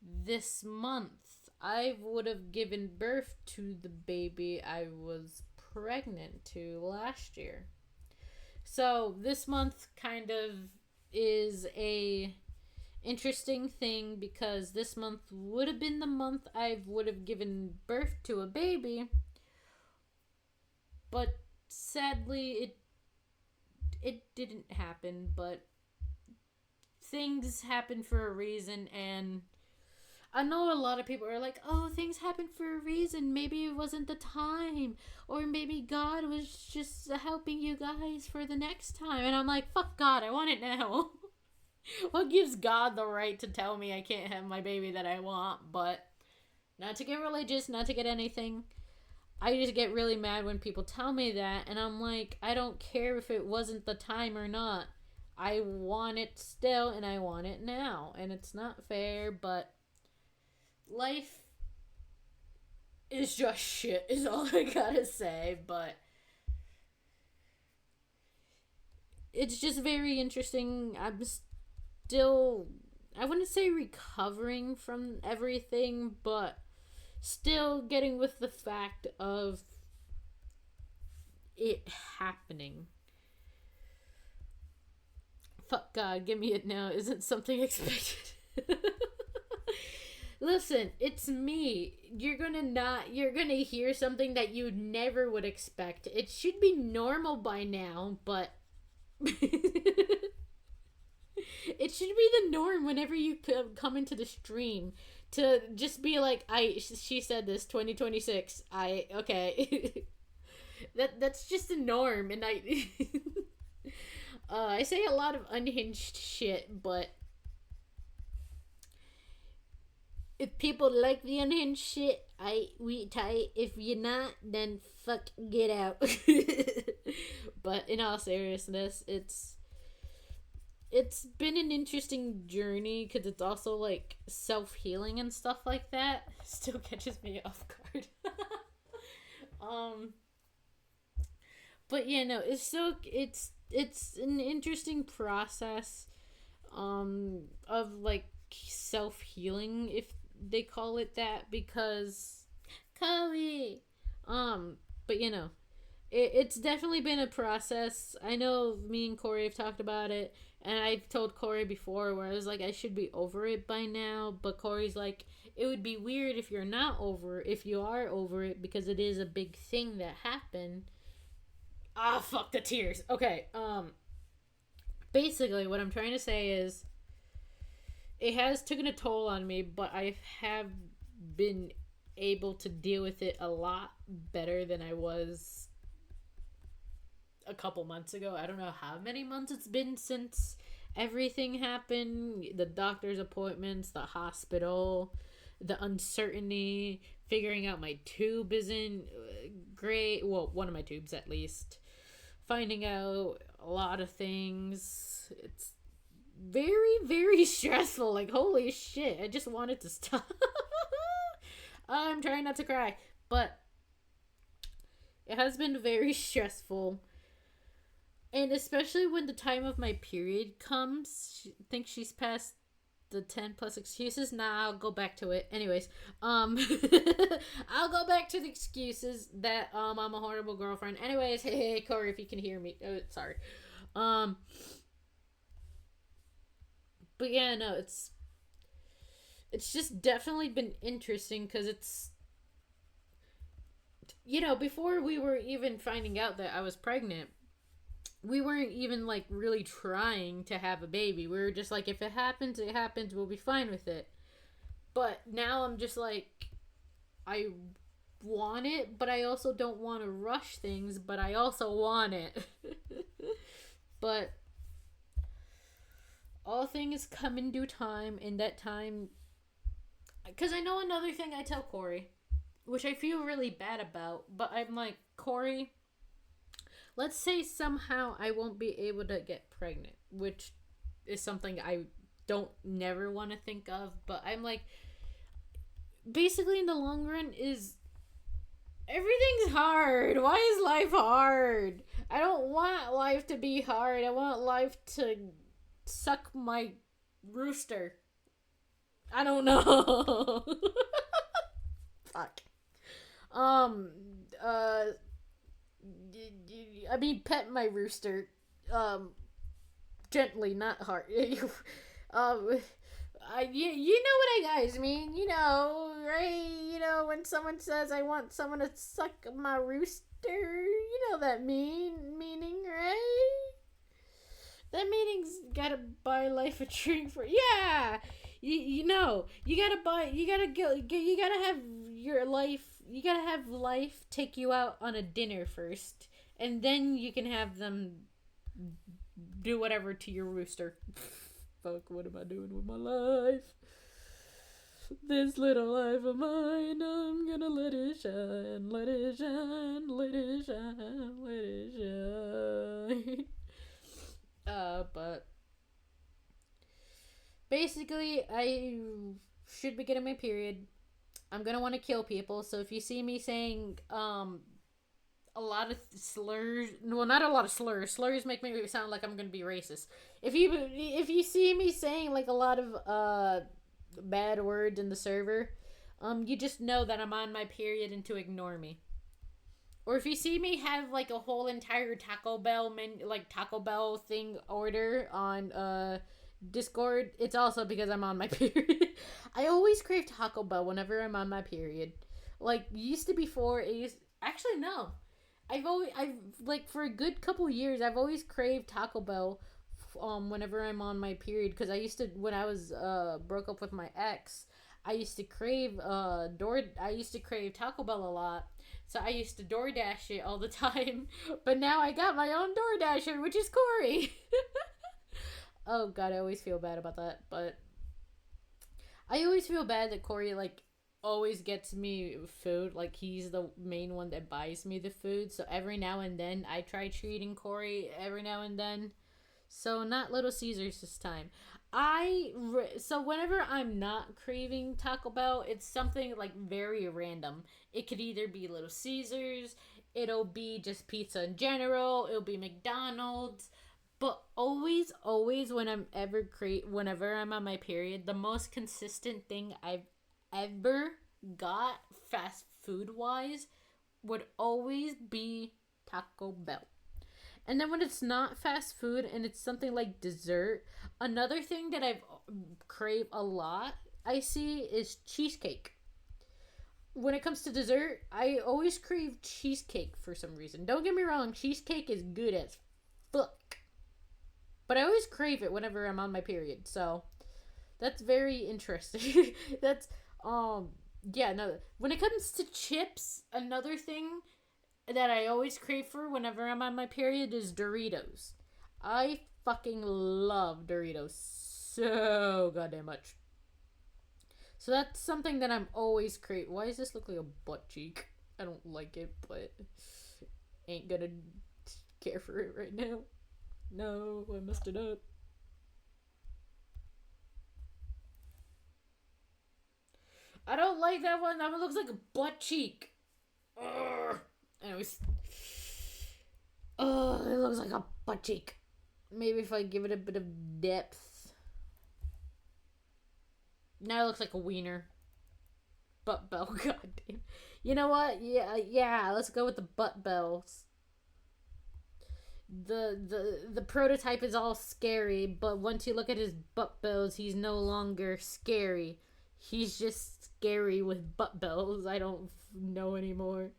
this month I would have given birth to the baby I was pregnant to last year. So this month kind of is a interesting thing, because this month would have been the month I would have given birth to a baby, but sadly it didn't happen. But things happen for a reason, and I know a lot of people are like, oh, things happen for a reason. Maybe it wasn't the time. Or maybe God was just helping you guys for the next time. And I'm like, fuck God, I want it now. What gives God the right to tell me I can't have my baby that I want? But not to get religious, not to get anything. I just get really mad when people tell me that. And I'm like, I don't care if it wasn't the time or not. I want it still, and I want it now. And it's not fair, but life is just shit, is all I gotta say. But it's just very interesting. I'm still, I wouldn't say recovering from everything, but still getting with the fact of it happening. Fuck God, give me it now. Isn't something expected? Listen, it's me. You're gonna hear something that you never would expect. It should be normal by now, but it should be the norm whenever you come into the stream to just be like, she said this 2026. Okay. That's just a norm, and I say a lot of unhinged shit, but if people like the unhinged shit, we tight. If you're not, then fuck, get out. But in all seriousness, it's been an interesting journey, because it's also like self-healing and stuff like that. Still catches me off guard. But yeah, no, it's an interesting process of like self-healing, if they call it that, because Chloe, but you know, it's definitely been a process. I know me and Corey have talked about it, and I've told Corey before where I was like, I should be over it by now, but Corey's like, it would be weird if you're not over it, if you are over it, because it is a big thing that happened. Ah, fuck the tears. Okay, basically, what I'm trying to say is, it has taken a toll on me, but I have been able to deal with it a lot better than I was a couple months ago. I don't know how many months it's been since everything happened, the doctor's appointments, the hospital, the uncertainty, figuring out my tube isn't great. Well, one of my tubes at least. Finding out a lot of things. It's very, very stressful. Like, holy shit, I just wanted to stop. I'm trying not to cry, but it has been very stressful. And especially when the time of my period comes, I think she's past the 10 plus excuses. Nah, I'll go back to it. Anyways, I'll go back to the excuses that I'm a horrible girlfriend. Anyways, hey Corey, if you can hear me. Sorry. But yeah, no, it's just definitely been interesting because it's, before we were even finding out that I was pregnant, we weren't even like really trying to have a baby. We were just like, if it happens, it happens. We'll be fine with it. But now I'm just like, I want it, but I also don't want to rush things, but I also want it. But all things come in due time, and that time, because I know another thing I tell Corey, which I feel really bad about, but I'm like, Corey, let's say somehow I won't be able to get pregnant, which is something I don't never want to think of, but I'm like, basically in the long run is, everything's hard. Why is life hard? I don't want life to be hard. I want life to suck my rooster. I don't know. Fuck. I mean, pet my rooster. Gently, not hard. You know what I guys mean, right? When someone says I want someone to suck my rooster, you know that meaning, right? That meaning's gotta buy life a drink for, yeah. You gotta have your life, you gotta have life take you out on a dinner first, and then you can have them do whatever to your rooster. Fuck, what am I doing with my life? This little life of mine, I'm gonna let it shine, let it shine, let it shine, let it shine. But basically, I should be getting my period. I'm gonna want to kill people, so if you see me saying a lot of slurs, well, not a lot of slurs make me sound like I'm gonna be racist. If you see me saying like a lot of bad words in the server, you just know that I'm on my period and to ignore me. Or if you see me have like a whole entire Taco Bell thing order on Discord, it's also because I'm on my period. I always crave Taco Bell whenever I'm on my period. Like, used to before, actually no. I've like, for a good couple years, I've always craved Taco Bell whenever I'm on my period, because I used to, when I was broke up with my ex, I used to crave Taco Bell a lot. So I used to DoorDash it all the time. But now I got my own DoorDasher, which is Corey. Oh god, I always feel bad about that. But I always feel bad that Corey, like, always gets me food. Like, he's the main one that buys me the food. So every now and then, I try treating Corey every now and then. So not Little Caesars this time. So whenever I'm not craving Taco Bell, it's something like very random. It could either be Little Caesars, it'll be just pizza in general, it'll be McDonald's, but always whenever I'm on my period, the most consistent thing I've ever got fast food wise would always be Taco Bell. And then when it's not fast food and it's something like dessert, another thing that I've crave a lot, I see, is cheesecake. When it comes to dessert, I always crave cheesecake for some reason. Don't get me wrong, cheesecake is good as fuck. But I always crave it whenever I'm on my period. So that's very interesting. That's yeah, no. When it comes to chips, another thing that I always crave for whenever I'm on my period is Doritos. I fucking love Doritos so goddamn much. So that's something that I'm always crave. Why does this look like a butt cheek? I don't like it, but ain't gonna care for it right now. No, I messed it up. I don't like that one. That one looks like a butt cheek. Ugh. Anyways. Oh, it looks like a butt cheek. Maybe if I give it a bit of depth. Now it looks like a wiener. Butt bell, goddamn. You know what? Yeah, let's go with the butt bells. The prototype is all scary, but once you look at his butt bells, he's no longer scary. He's just scary with butt bells. I don't know anymore.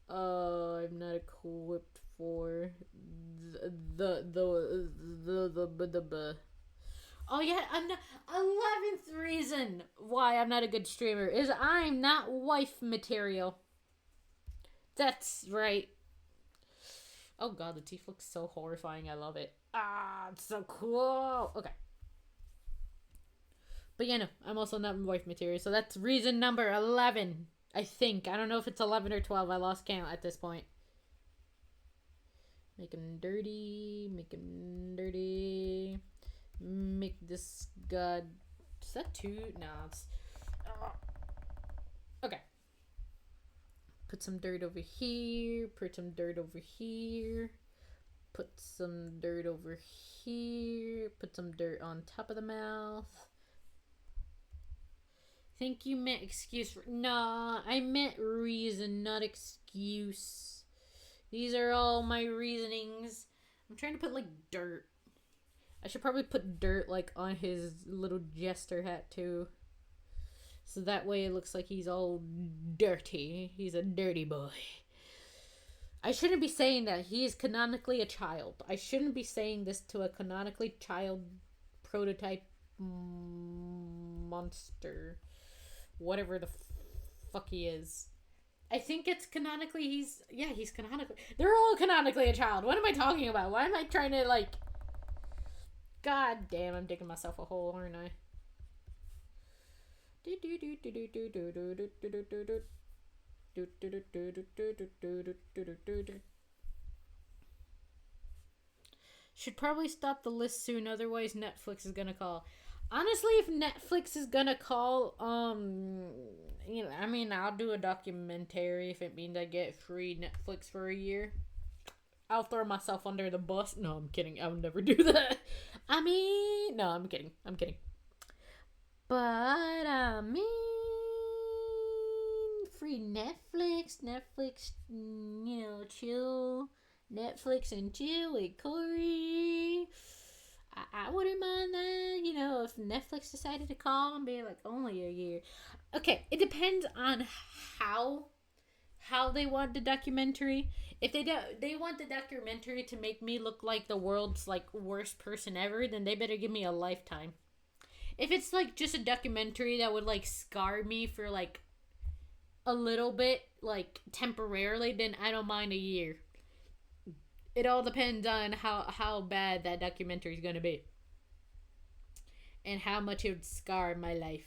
I'm not equipped for the oh yeah, I'm not. 11th reason why I'm not a good streamer is I'm not wife material. That's right. Oh god, the teeth look so horrifying. I love it. Ah, it's so cool. Okay. But yeah, no, I'm also not wife material. So that's reason number 11. I think. I don't know if it's 11 or 12. I lost count at this point. Make him dirty. Make him dirty. Make this god. Is that 2? No, it's. Okay. Put some dirt over here. Put some dirt over here. Put some dirt over here. Put some dirt on top of the mouth. Think you meant excuse. Nah, I meant reason, not excuse. These are all my reasonings. I'm trying to put like dirt. I should probably put dirt like on his little jester hat too. So that way it looks like he's all dirty. He's a dirty boy. I shouldn't be saying that. He is canonically a child. I shouldn't be saying this to a canonically child prototype monster. Whatever the fuck he is. I think it's canonically he's canonically. They're all canonically a child. What am I talking about? Why am I trying to like... God damn, I'm digging myself a hole, aren't I? Should probably stop the list soon, otherwise Netflix is gonna call. Honestly, if Netflix is gonna call, you know, I mean, I'll do a documentary if it means I get free Netflix for a year. I'll throw myself under the bus. No, I'm kidding. I would never do that. I mean, no, I'm kidding. I'm kidding. But, I mean, free Netflix, you know, chill. Netflix and chill with Corey. I wouldn't mind that, you know, if Netflix decided to call and be like, only a year. Okay, it depends on how they want the documentary. If they want the documentary to make me look like the world's like worst person ever, then they better give me a lifetime. If it's like just a documentary that would like scar me for like a little bit, like temporarily, then I don't mind a year. It all depends on how bad that documentary is going to be. And how much it would scar my life.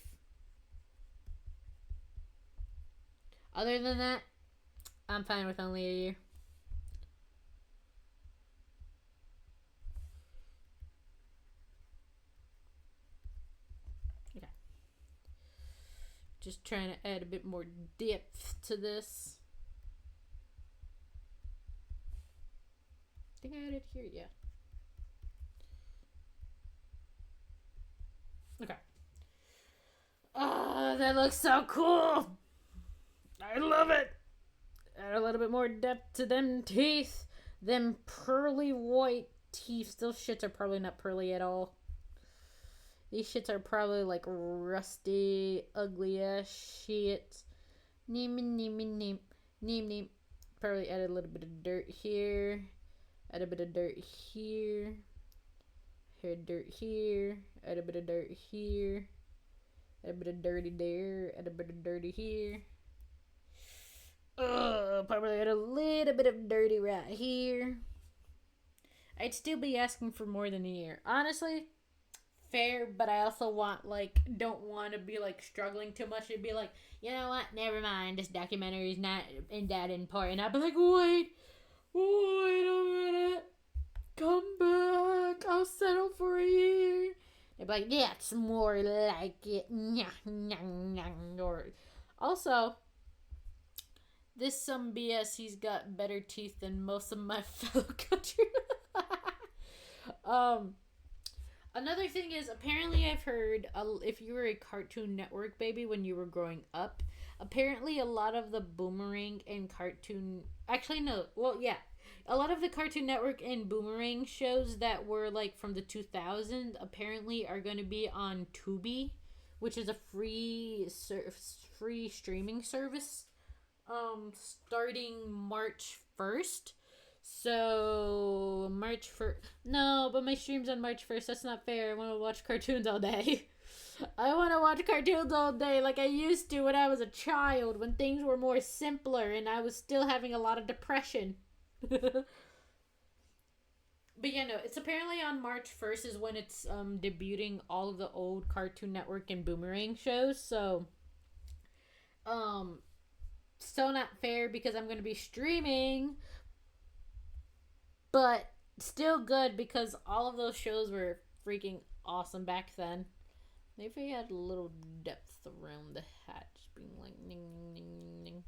Other than that, I'm fine with only a year. Okay. Just trying to add a bit more depth to this. I think I added here, yeah. Okay. Oh, that looks so cool. I love it. Add a little bit more depth to them teeth. Them pearly white teeth. Those shits are probably not pearly at all. These shits are probably like rusty, ugly ass shit. Neem, neem, neem, neem, neem. Probably add a little bit of dirt here. Add a bit of dirt here. Add dirt here. Add a bit of dirt here. Add a bit of dirty there. Add a bit of dirty here. Probably add a little bit of dirty right here. I'd still be asking for more than a year. Honestly, fair, but I also don't want to be struggling too much. It'd be like, you know what? Never mind. This documentary is not that important. I'd be like, wait a minute. Come back. I'll settle for a year. They'd be like, that's more like it. Or also, this some BS. He's got better teeth than most of my fellow countrymen. Another thing is, apparently I've heard, if you were a Cartoon Network baby when you were growing up, apparently a lot of the Boomerang and Cartoon... Actually, no. Well, yeah. A lot of the Cartoon Network and Boomerang shows that were, from the 2000s, apparently are going to be on Tubi, which is a free streaming service, starting March 1st. So, March 1st. No, but my stream's on March 1st. That's not fair. I want to watch cartoons all day. I want to watch cartoons all day like I used to when I was a child, when things were more simpler and I was still having a lot of depression. But yeah, no, it's apparently on March 1st is when it's debuting all of the old Cartoon Network and Boomerang shows. So, still not fair because I'm going to be streaming. But still good because all of those shows were freaking awesome back then. Maybe I had a little depth around the hat. Just being like, ning, ning, ning, ning, ning.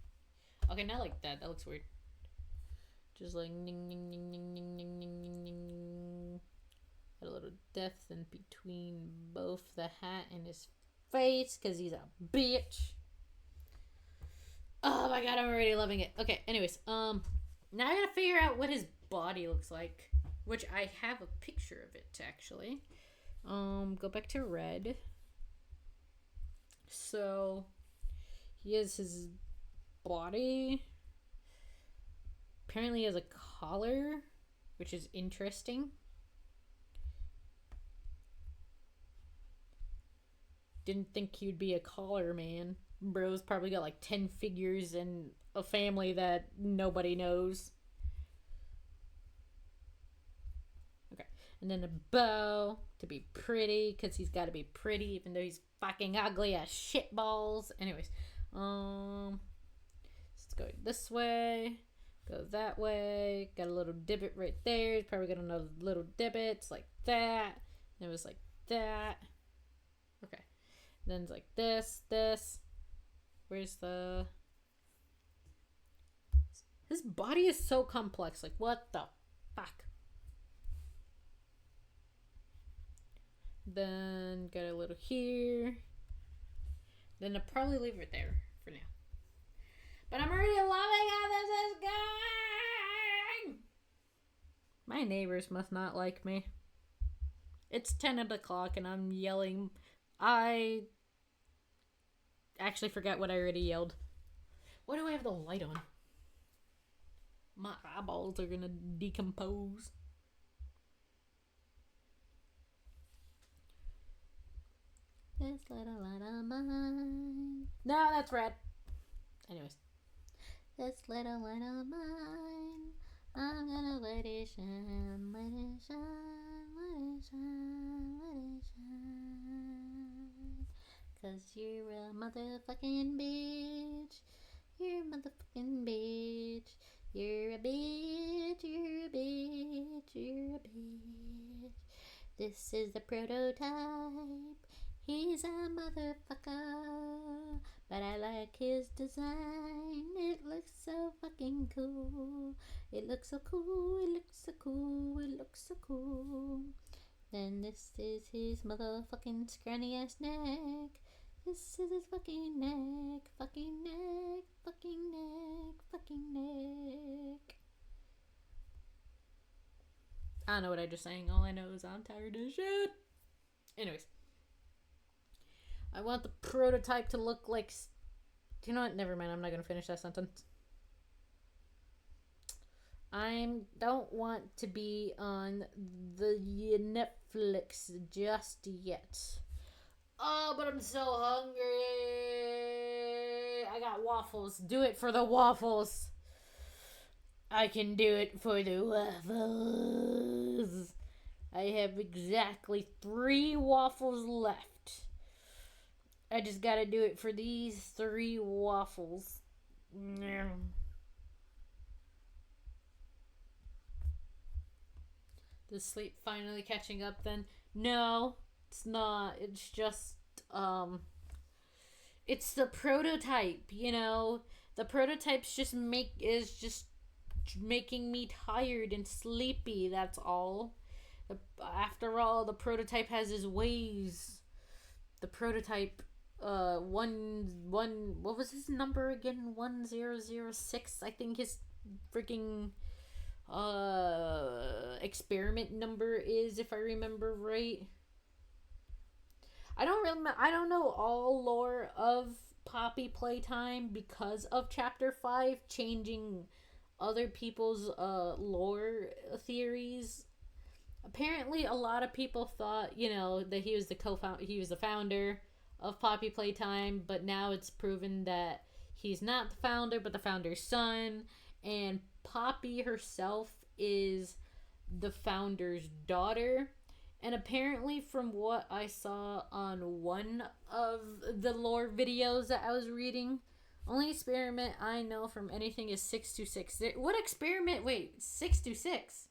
Okay, not like that. That looks weird. Just like, ning, ning, ning, ning, ning, ning, ning, ning, ning. Got a little depth in between both the hat and his face because he's a bitch. Oh my god, I'm already loving it. Okay, anyways, now I gotta figure out what his body looks like, which I have a picture of it actually. Go back to red. So he has his body. Apparently he has a collar, which is interesting. Didn't think he'd be a collar man. Bro's probably got 10 figures and a family that nobody knows. Okay. And then a bow to be pretty, because he's got to be pretty, even though he's fucking ugly as shitballs. Anyways, let's go this way, go that way. Got a little divot right there. He's probably got another little divots like that. And it was like that. Okay. Then it's like this. Where's the... His body is so complex. Like, what the fuck? Then got a little here. Then I'll probably leave it there for now. But I'm already loving how this is going! My neighbors must not like me. It's 10 o'clock and I'm yelling. I actually forgot what I already yelled. Why do I have the light on? My eyeballs are gonna decompose. This little light of mine. No, that's red. Anyways. This little light of mine. I'm gonna let it shine, let it shine, let it shine, let it shine. 'Cause you're a motherfucking bitch. You're a motherfucking bitch. You're a bitch, you're a bitch, you're a bitch. This is the prototype. He's a motherfucker. But I like his design. It looks so fucking cool. It looks so cool, it looks so cool, it looks so cool. Then this is his motherfucking scrawny ass neck. This is his fucking neck, fucking neck, fucking neck, fucking neck. I don't know what I just sang. All I know is I'm tired of shit. Anyways. I want the prototype to look like... Do you know what? Never mind. I'm not going to finish that sentence. I don't want to be on the Netflix just yet. Oh, but I'm so hungry. I got waffles. Do it for the waffles. I can do it for the waffles. I have exactly 3 waffles left. I just gotta do it for these 3 waffles. The sleep finally catching up then? No, it's not. It's just, it's the prototype, you know? The prototype's just making me tired and sleepy, that's all. After all, the prototype has his ways. The prototype, what was his number again? 1006, I think his freaking, experiment number is, if I remember right. I don't know all lore of Poppy Playtime because of Chapter 5 changing other people's, lore theories. Apparently, a lot of people thought, you know, that he was the founder of Poppy Playtime, but now it's proven that he's not the founder, but the founder's son, and Poppy herself is the founder's daughter. And apparently, from what I saw on one of the lore videos that I was reading, only experiment I know from anything is 626. What experiment? Wait, 626?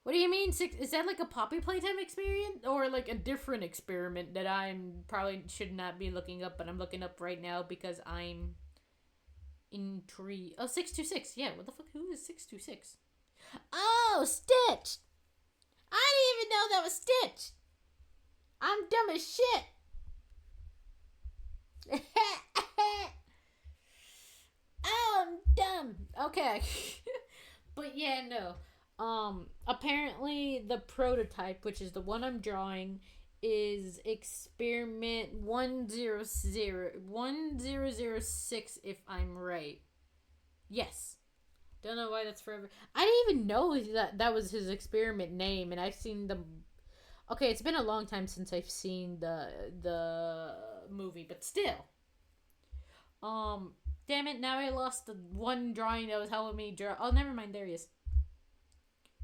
What do you mean? Is that like a Poppy Playtime experiment? Or like a different experiment that I probably should not be looking up, but I'm looking up right now because I'm intrigued. Oh, 626. Yeah, what the fuck? Who is 626? Oh, Stitch! I didn't even know that was Stitch! I'm dumb as shit! Oh, I'm dumb! Okay. But yeah, no. Apparently the prototype, which is the one I'm drawing, is experiment 1006, if I'm right. Yes. Don't know why that's forever. I didn't even know that was his experiment name, and I've seen the... Okay, it's been a long time since I've seen the movie, but still. Damn it, now I lost the one drawing that was helping me draw. Oh, never mind, there he is.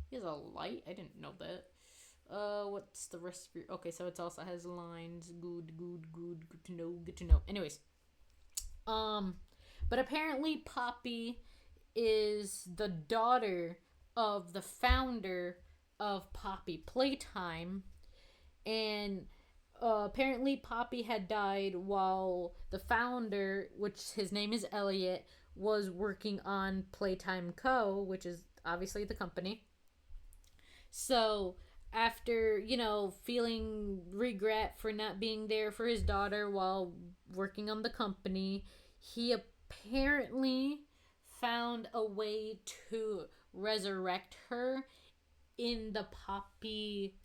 He has a light? I didn't know that. What's the rest of your... Okay, so it also has lines. Good to know. Anyways. But apparently Poppy is the daughter of the founder of Poppy Playtime. And apparently Poppy had died while the founder, which his name is Elliot, was working on Playtime Co., which is obviously the company. So, after, you know, feeling regret for not being there for his daughter while working on the company, he apparently found a way to resurrect her in the Poppy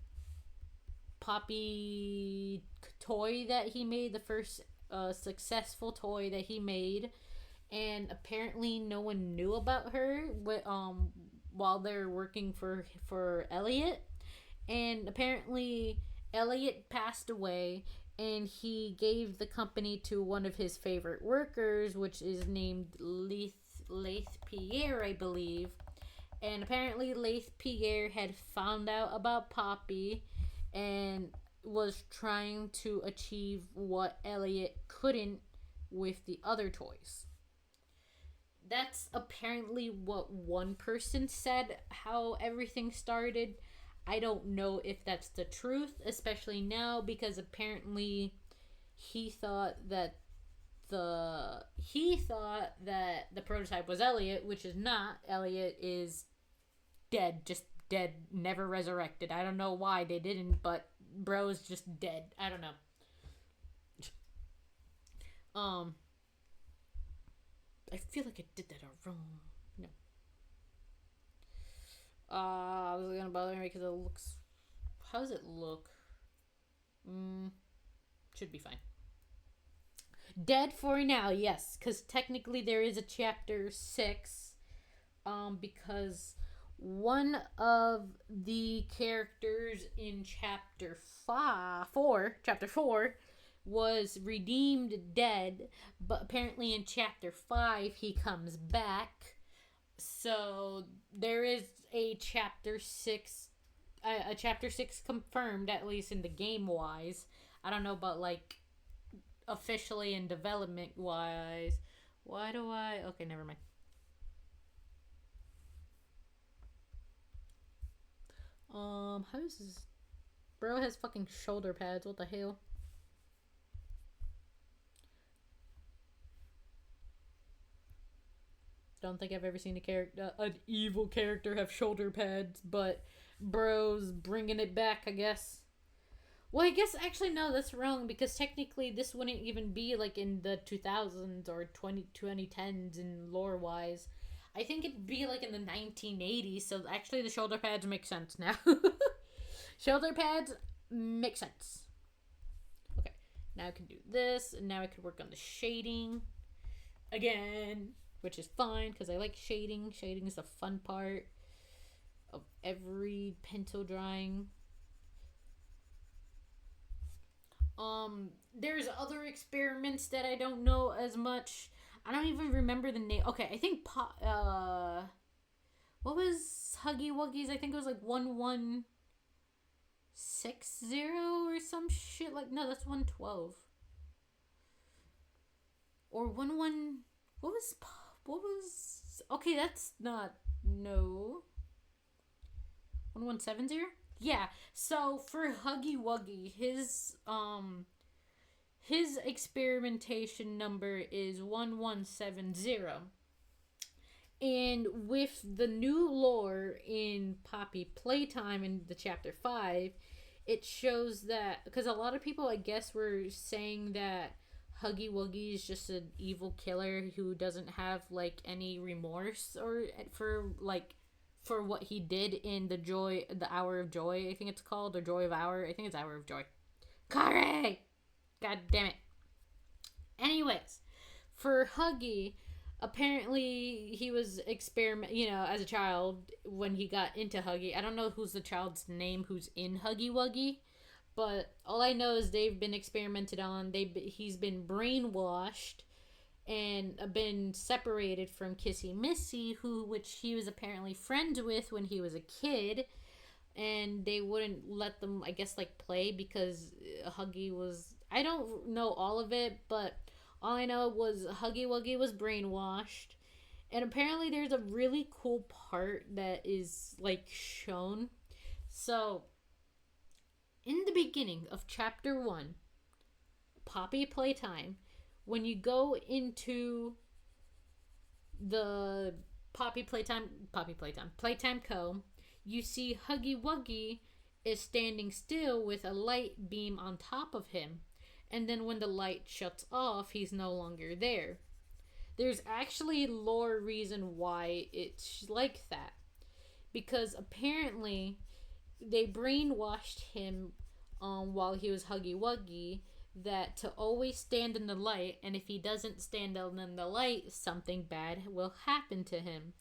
toy that he made, the first successful toy that he made. And apparently no one knew about her while they're working for Elliot. And apparently Elliot passed away, and he gave the company to one of his favorite workers, which is named Laith Pierre, I believe. And apparently Laith Pierre had found out about Poppy and was trying to achieve what Elliot couldn't with the other toys. That's apparently what one person said, how everything started. I don't know if that's the truth, especially now, because apparently he thought that the prototype was Elliot, which is not. Elliot is dead, just dead, never resurrected. I don't know why they didn't, but bro is just dead. I don't know. I feel like I did that wrong. No. This is gonna bother me because it looks. How does it look? Should be fine. Dead for now, yes, because technically there is a chapter 6. Because one of the characters in chapter 4, was redeemed dead, but apparently in chapter 5 he comes back. So there is a chapter 6 confirmed, at least in the game wise. I don't know about like officially and development wise. Why do I? Okay, never mind. How is this? Bro has fucking shoulder pads. What the hell? Don't think I've ever seen an evil character have shoulder pads, but bro's bringing it back, I guess. Well, I guess actually no, that's wrong because technically this wouldn't even be like in the 2000s or 2010s in lore wise. I think it'd be like in the 1980s, so actually the shoulder pads make sense now. Shoulder pads make sense. Okay, now I can do this, and now I can work on the shading again, which is fine because I like shading. Shading is the fun part of every pencil drawing. There's other experiments that I don't know as much. I don't even remember the name. Okay, I think what was Huggy Wuggy's? I think it was like 1160 or some shit like. No, that's 112. Or 11. What was? Okay, that's not. No. 1170? Yeah. So for Huggy Wuggy, his experimentation number is 1170. And with the new lore in Poppy Playtime in the chapter 5, it shows that because a lot of people I guess were saying that Huggy Wuggy is just an evil killer who doesn't have like any remorse or for what he did in the Hour of Joy, I think it's called, or Joy of Hour. I think it's Hour of Joy. Kare! God damn it. Anyways, for Huggy, apparently he was as a child when he got into Huggy. I don't know who's the child's name who's in Huggy Wuggy, but all I know is they've been experimented on. He's been brainwashed and been separated from Kissy Missy, which he was apparently friends with when he was a kid, and they wouldn't let them, I guess, like play because Huggy was. I don't know all of it, but all I know was Huggy Wuggy was brainwashed, and apparently there's a really cool part that is like shown. So, in the beginning of chapter 1, Poppy Playtime, when you go into the Playtime Co., you see Huggy Wuggy is standing still with a light beam on top of him. And then when the light shuts off, he's no longer there. There's actually lore reason why it's like that. Because apparently they brainwashed him while he was Huggy Wuggy that to always stand in the light, and if he doesn't stand in the light, something bad will happen to him.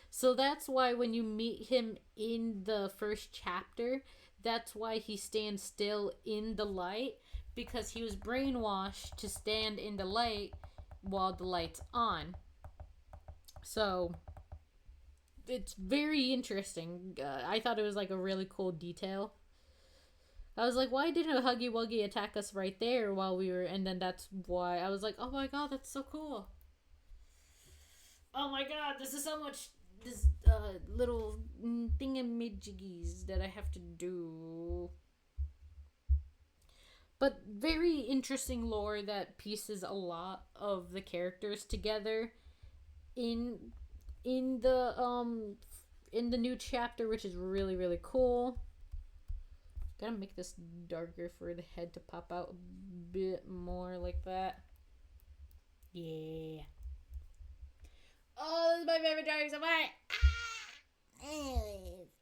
So that's why when you meet him in the first chapter, that's why he stands still in the light, because he was brainwashed to stand in the light while the light's on. So it's very interesting. I thought it was like a really cool detail. I was like, why didn't Huggy Wuggy attack us right there while we were... And then that's why I was like, oh my god, that's so cool. Oh my god, this is so much... This little thingamajiggies that I have to do. But very interesting lore that pieces a lot of the characters together in the new chapter, which is really, really cool. Gotta make this darker for the head to pop out a bit more like that. Yeah. Oh, this is my favorite drawing so far.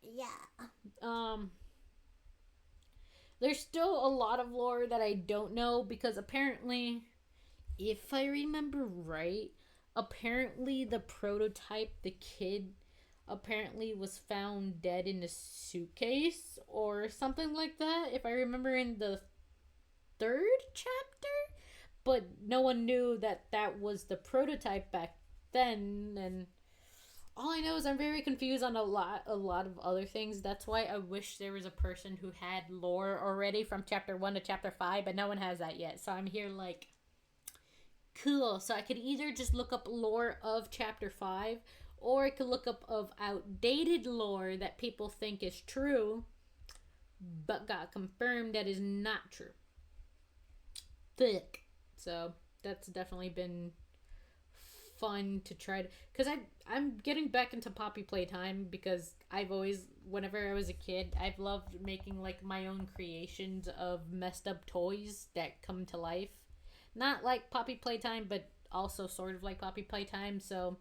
Yeah. There's still a lot of lore that I don't know because apparently, if I remember right, apparently the prototype, the kid, apparently was found dead in a suitcase or something like that. If I remember in the third chapter, but no one knew that that was the prototype back then, and all I know is I'm very confused on a lot of other things. That's why I wish there was a person who had lore already from chapter 1 to chapter 5, but no one has that yet. So I'm here like, cool. So I could either just look up lore of chapter 5, or I could look up of outdated lore that people think is true, but got confirmed that is not true. Thick. So that's definitely been fun to try to, because I'm getting back into Poppy Playtime because I've always, whenever I was a kid, I've loved making like my own creations of messed up toys that come to life. Not like Poppy Playtime, but also sort of like Poppy Playtime. So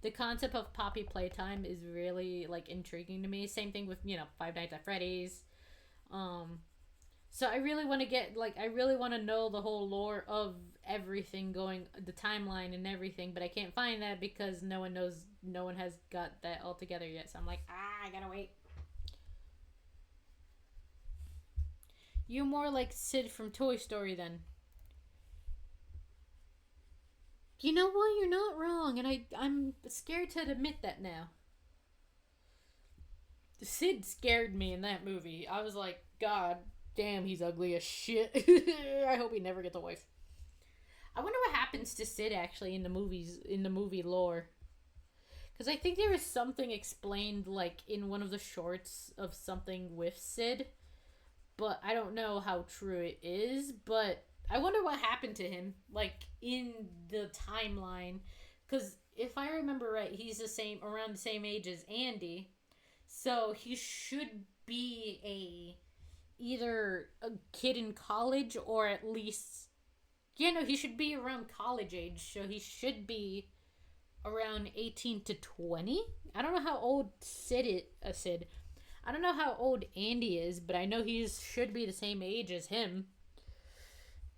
the concept of Poppy Playtime is really like intriguing to me. Same thing with, Five Nights at Freddy's. So I really want to I really want to know the whole lore of everything going, the timeline and everything, but I can't find that because no one has got that all together yet. So I'm like, I gotta wait. You're more like Sid from Toy Story then. You know what? You're not wrong, and I'm scared to admit that now. Sid scared me in that movie. I was like, God damn, he's ugly as shit. I hope he never gets a wife. I wonder what happens to Sid actually in the movie lore. Because I think there was something explained like in one of the shorts of something with Sid, but I don't know how true it is. But I wonder what happened to him, like in the timeline. Because if I remember right, he's around the same age as Andy, so he should be either a kid in college or at least, he should be around college age, so he should be around 18 to 20. I don't know how old Sid. I don't know how old Andy is, but I know he should be the same age as him.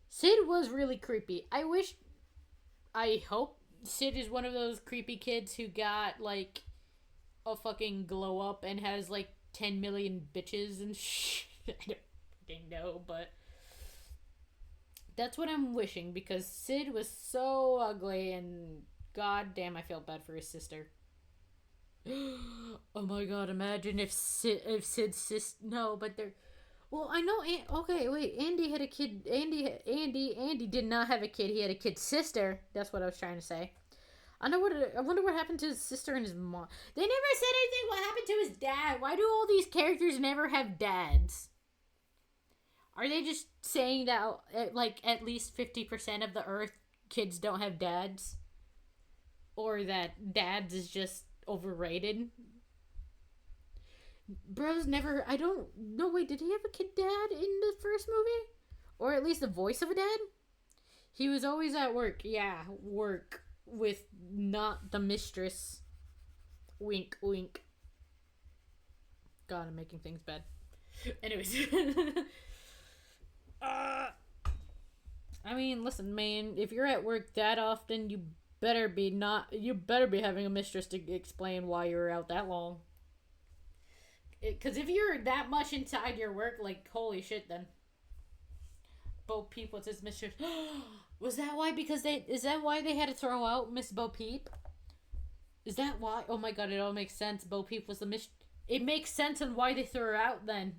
Sid was really creepy. I hope Sid is one of those creepy kids who got like a fucking glow up and has like 10 million bitches and shit. I don't fucking know, but that's what I'm wishing because Sid was so ugly and goddamn, I felt bad for his sister. Oh my god, imagine if Sid's sister. No, but they're. Well, I know. Okay, wait. Andy had a kid. Andy did not have a kid. He had a kid's sister. That's what I was trying to say. I wonder what happened to his sister and his mom. They never said anything. What happened to his dad? Why do all these characters never have dads? Are they just saying that like at least 50% of the Earth kids don't have dads, or that dads is just overrated? Bros never. I don't. No, wait. Did he have a kid dad in the first movie, or at least the voice of a dad? He was always at work. Yeah, work with not the mistress. Wink, wink. God, I'm making things bad. Anyways. I mean, listen, man, if you're at work that often, you better be having a mistress to explain why you're out that long. Because if you're that much inside your work, like, holy shit, then. Bo Peep was his mistress. Was that why? Is that why they had to throw out Miss Bo Peep? Is that why? Oh my god, it all makes sense. Bo Peep was the mistress. It makes sense on why they threw her out then.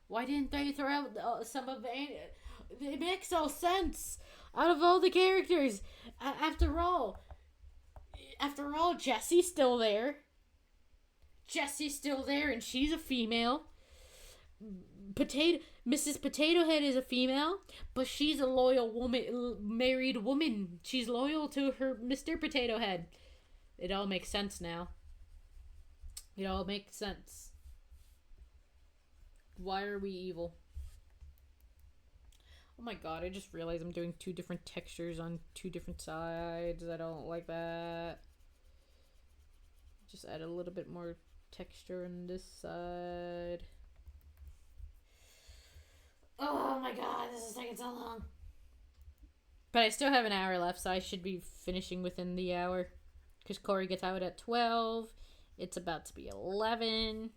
Why didn't they throw out some of the... It makes all sense. Out of all the characters. After all, Jessie's still there. And she's a female. Mrs. Potato Head is a female, but she's a loyal woman, married woman. She's loyal to her Mr. Potato Head. It all makes sense now. It all makes sense. Why are we evil? Oh my god, I just realized I'm doing two different textures on two different sides. I don't like that. Just add a little bit more texture on this side. Oh my god, this is taking so long. But I still have an hour left, so I should be finishing within the hour. Because Corey gets out at 12. It's about to be 11.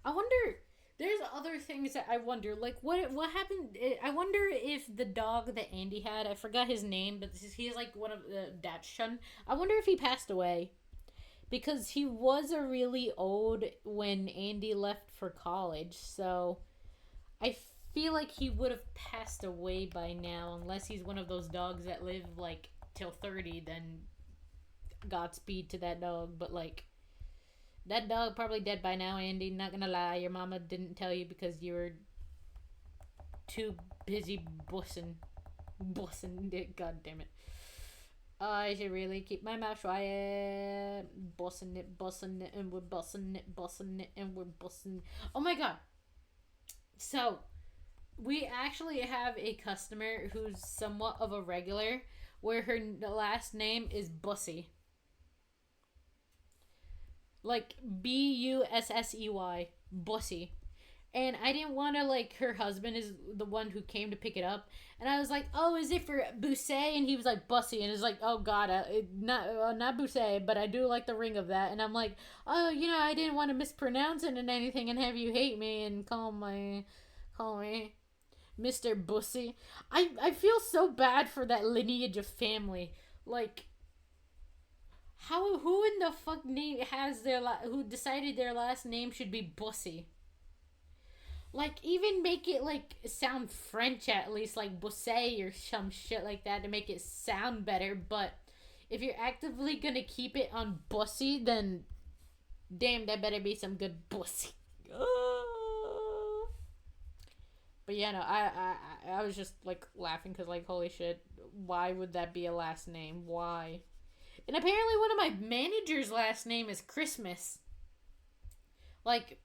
I wonder... There's other things that I wonder. Like, what happened... I wonder if the dog that Andy had... I forgot his name, but he's like one of the Dachshund. I wonder if he passed away. Because he was a really old when Andy left for college. So, I feel like he would have passed away by now. Unless he's one of those dogs that live, like, till 30. Then, Godspeed to that dog. But, like, that dog probably dead by now, Andy. Not gonna lie. Your mama didn't tell you because you were too busy bussing. God damn it. I should really keep my mouth quiet. Bussing it, and we're bussing it, and we're bussing. Oh my god. So, we actually have a customer who's somewhat of a regular, where her last name is Bussy. Like, Bussey. Bussy. And I didn't want to, like, her husband is the one who came to pick it up. And I was like, oh, is it for Busset? And he was like, Bussy. And it's like, oh, God, not Busset, but I do like the ring of that. And I'm like, oh, I didn't want to mispronounce it and anything and have you hate me and call me Mr. Bussy. I feel so bad for that lineage of family. Like, who in the fuck who decided their last name should be Bussy? Like, even make it, like, sound French at least, like Busset or some shit like that to make it sound better. But if you're actively gonna keep it on Bussy, then damn, that better be some good Bussy. But yeah, no, I was just, like, laughing because, like, holy shit, why would that be a last name? Why? And apparently one of my manager's last name is Christmas. Like...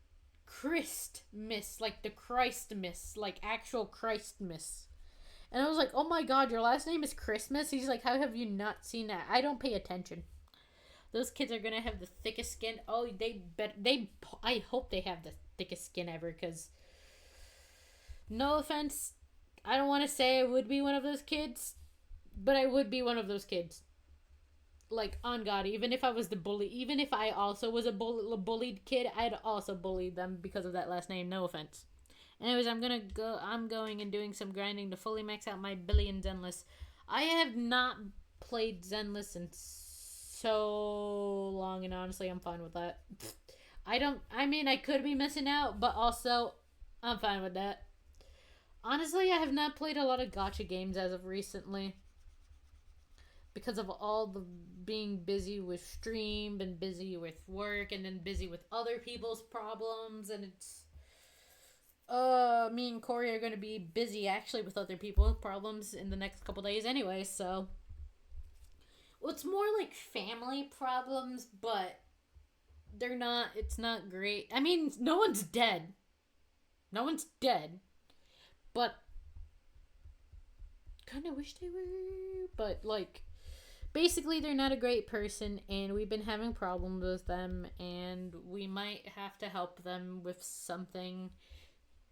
Christmas, like the Christmas, like actual Christmas. And I was like, oh my god, your last name is Christmas? He's like, how have you not seen that? I don't pay attention. Those kids are gonna have the thickest skin. Oh, I hope they have the thickest skin ever, because no offense, I don't want to say I would be one of those kids, but I would be one of those kids. Like, on God, even if I was the bully, even if I also was a bullied kid, I'd also bully them because of that last name. No offense. Anyways, I'm going and doing some grinding to fully max out my billion Zenless. I have not played Zenless in so long, and honestly, I'm fine with that. I could be missing out, but also, I'm fine with that. Honestly, I have not played a lot of gacha games as of recently. Because of all the being busy with stream and busy with work and then busy with other people's problems, and it's me and Corey are going to be busy actually with other people's problems in the next couple days anyway, so well, it's more like family problems, but it's not great. I mean, no one's dead, but kind of wish they were, but like, basically, they're not a great person, and we've been having problems with them, and we might have to help them with something.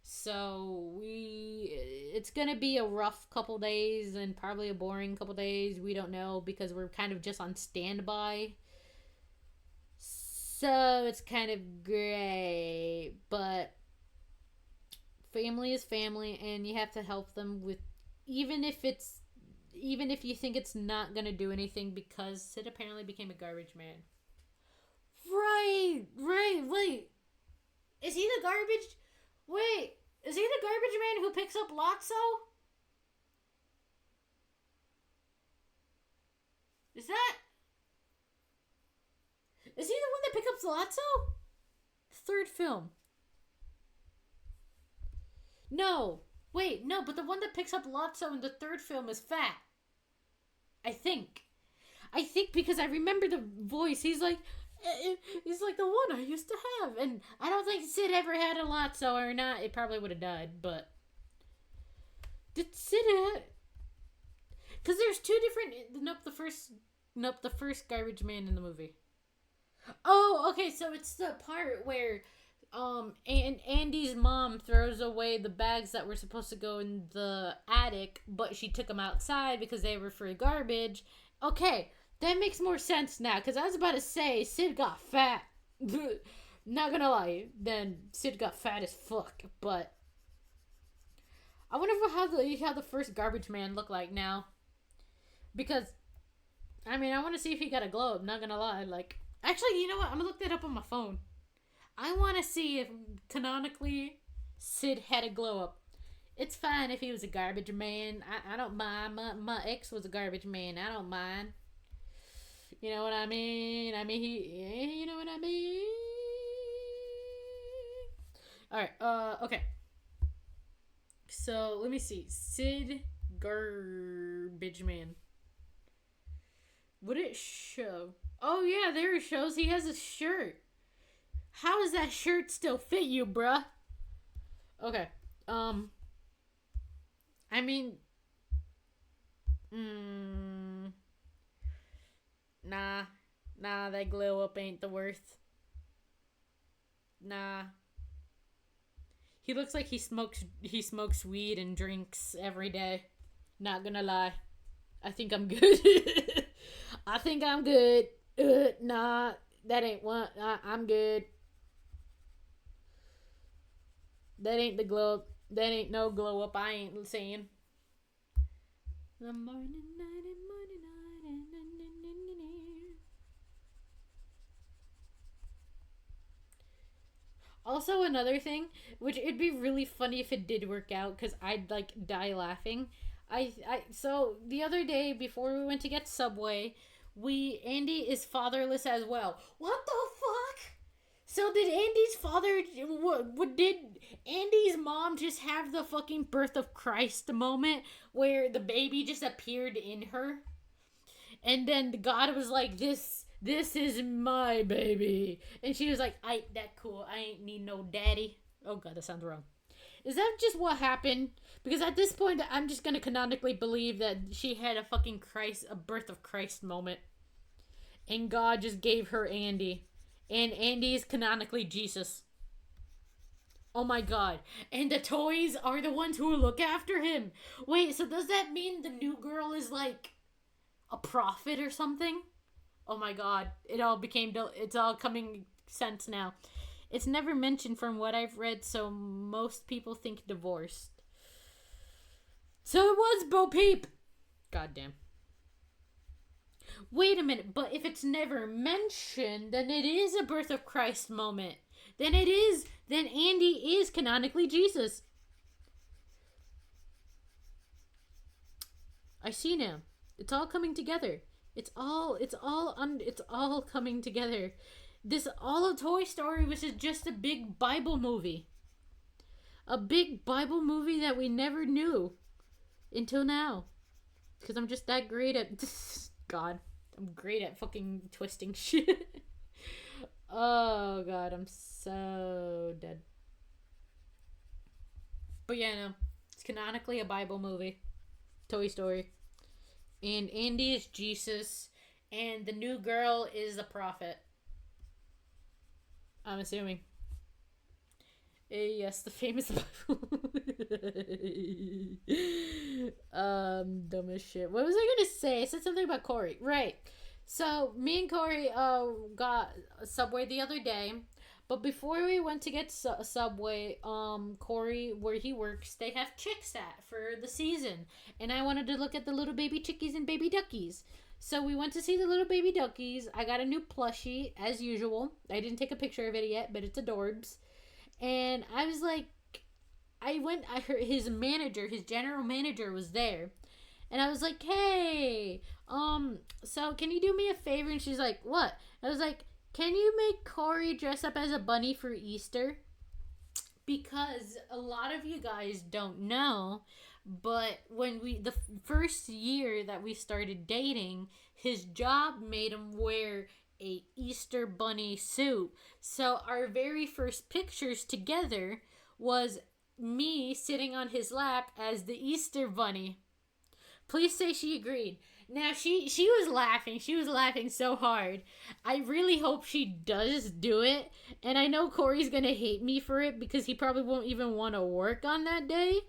So, it's gonna be a rough couple days, and probably a boring couple days. We don't know, because we're kind of just on standby. So, it's kind of great, but family is family, and you have to help them with, even if you think it's not gonna do anything, because it apparently became a garbage man. Right, wait. Is he the garbage man who picks up Lotso? Is he the one that picks up Lotso? Third film. No, but the one that picks up Lotso in the third film is fat. I think because I remember the voice. He's like, He's like the one I used to have. And I don't think Sid ever had a lot, so or not, it probably would have died, but... Did Sid have... Because there's two different... Nope, the first garbage man in the movie. Oh, okay, so it's the part where... and Andy's mom throws away the bags that were supposed to go in the attic, but she took them outside because they were for garbage. Okay, that makes more sense now, because I was about to say Sid got fat. Not gonna lie, then Sid got fat as fuck, but I wonder how the first garbage man looked like now. Because, I mean, I want to see if he got a glow up, not gonna lie. Like, actually, you know what? I'm gonna look that up on my phone. I want to see if, canonically, Sid had a glow up. It's fine if he was a garbage man. I don't mind. My ex was a garbage man. I don't mind. You know what I mean? You know what I mean? Alright, okay. So, let me see. Sid Garbage Man. Would it show? Oh, yeah, there it shows. He has a shirt. How does that shirt still fit you, bruh? Okay. I mean... Nah, that glow up ain't the worth. Nah. He looks like he smokes weed and drinks every day. Not gonna lie. I think I'm good. I think I'm good. Nah, that ain't one. I'm good. That ain't the glow up. That ain't no glow up. I ain't saying. The morning, night, and morning, night, and also another thing, which it'd be really funny if it did work out, because I'd like die laughing. So the other day before we went to get Subway, Andy is fatherless as well. What the fuck? So did Andy's mom just have the fucking birth of Christ moment where the baby just appeared in her? And then God was like, this is my baby. And she was like, I ain't that cool. I ain't need no daddy. Oh god, that sounds wrong. Is that just what happened? Because at this point, I'm just gonna canonically believe that she had a fucking a birth of Christ moment. And God just gave her Andy. And Andy is canonically Jesus. Oh my god. And the toys are the ones who look after him. Wait, so does that mean the new girl is like a prophet or something? Oh my god. It's all coming sense now. It's never mentioned from what I've read, so most people think divorced. So it was Bo Peep. Goddamn. Wait a minute, but if it's never mentioned, then it is a birth of Christ moment. Then Andy is canonically Jesus. I see now. It's all coming together. It's all coming together. All of Toy Story was just a big Bible movie. A big Bible movie that we never knew until now. Because I'm just that great at... God, I'm great at fucking twisting shit. Oh, God, I'm so dead. But yeah, no. It's canonically a Bible movie. Toy Story. And Andy is Jesus. And the new girl is a prophet. I'm assuming. Yes, the famous dumb as shit. What was I gonna say? I said something about Corey. Right. So me and Corey got Subway the other day. But before we went to get Subway, Corey, where he works, they have chicks at for the season. And I wanted to look at the little baby chickies and baby duckies. So we went to see the little baby duckies. I got a new plushie, as usual. I didn't take a picture of it yet, but it's adorbs. And I was like, I heard his general manager was there. And I was like, hey, so can you do me a favor? And she's like, what? I was like, can you make Corey dress up as a bunny for Easter? Because a lot of you guys don't know, but when the first year that we started dating, his job made him wear a Easter bunny suit. So our very first pictures together was me sitting on his lap as the Easter bunny. Please say she agreed. Now she was laughing. She was laughing so hard. I really hope she does do it. And I know Corey's gonna hate me for it because he probably won't even want to work on that day.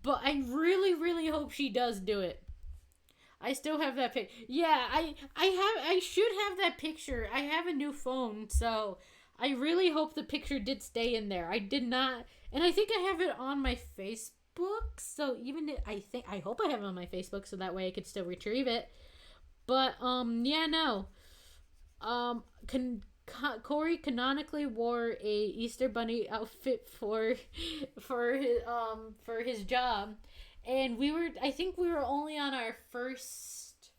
But I really, really hope she does do it. I still have that pic. Yeah, I should have that picture. I have a new phone, so I really hope the picture did stay in there. I did not, and I think I have it on my Facebook. So even if, I hope I have it on my Facebook, so that way I could still retrieve it. But yeah, no. Corey canonically wore a Easter bunny outfit for his job, and I think we were only on our first.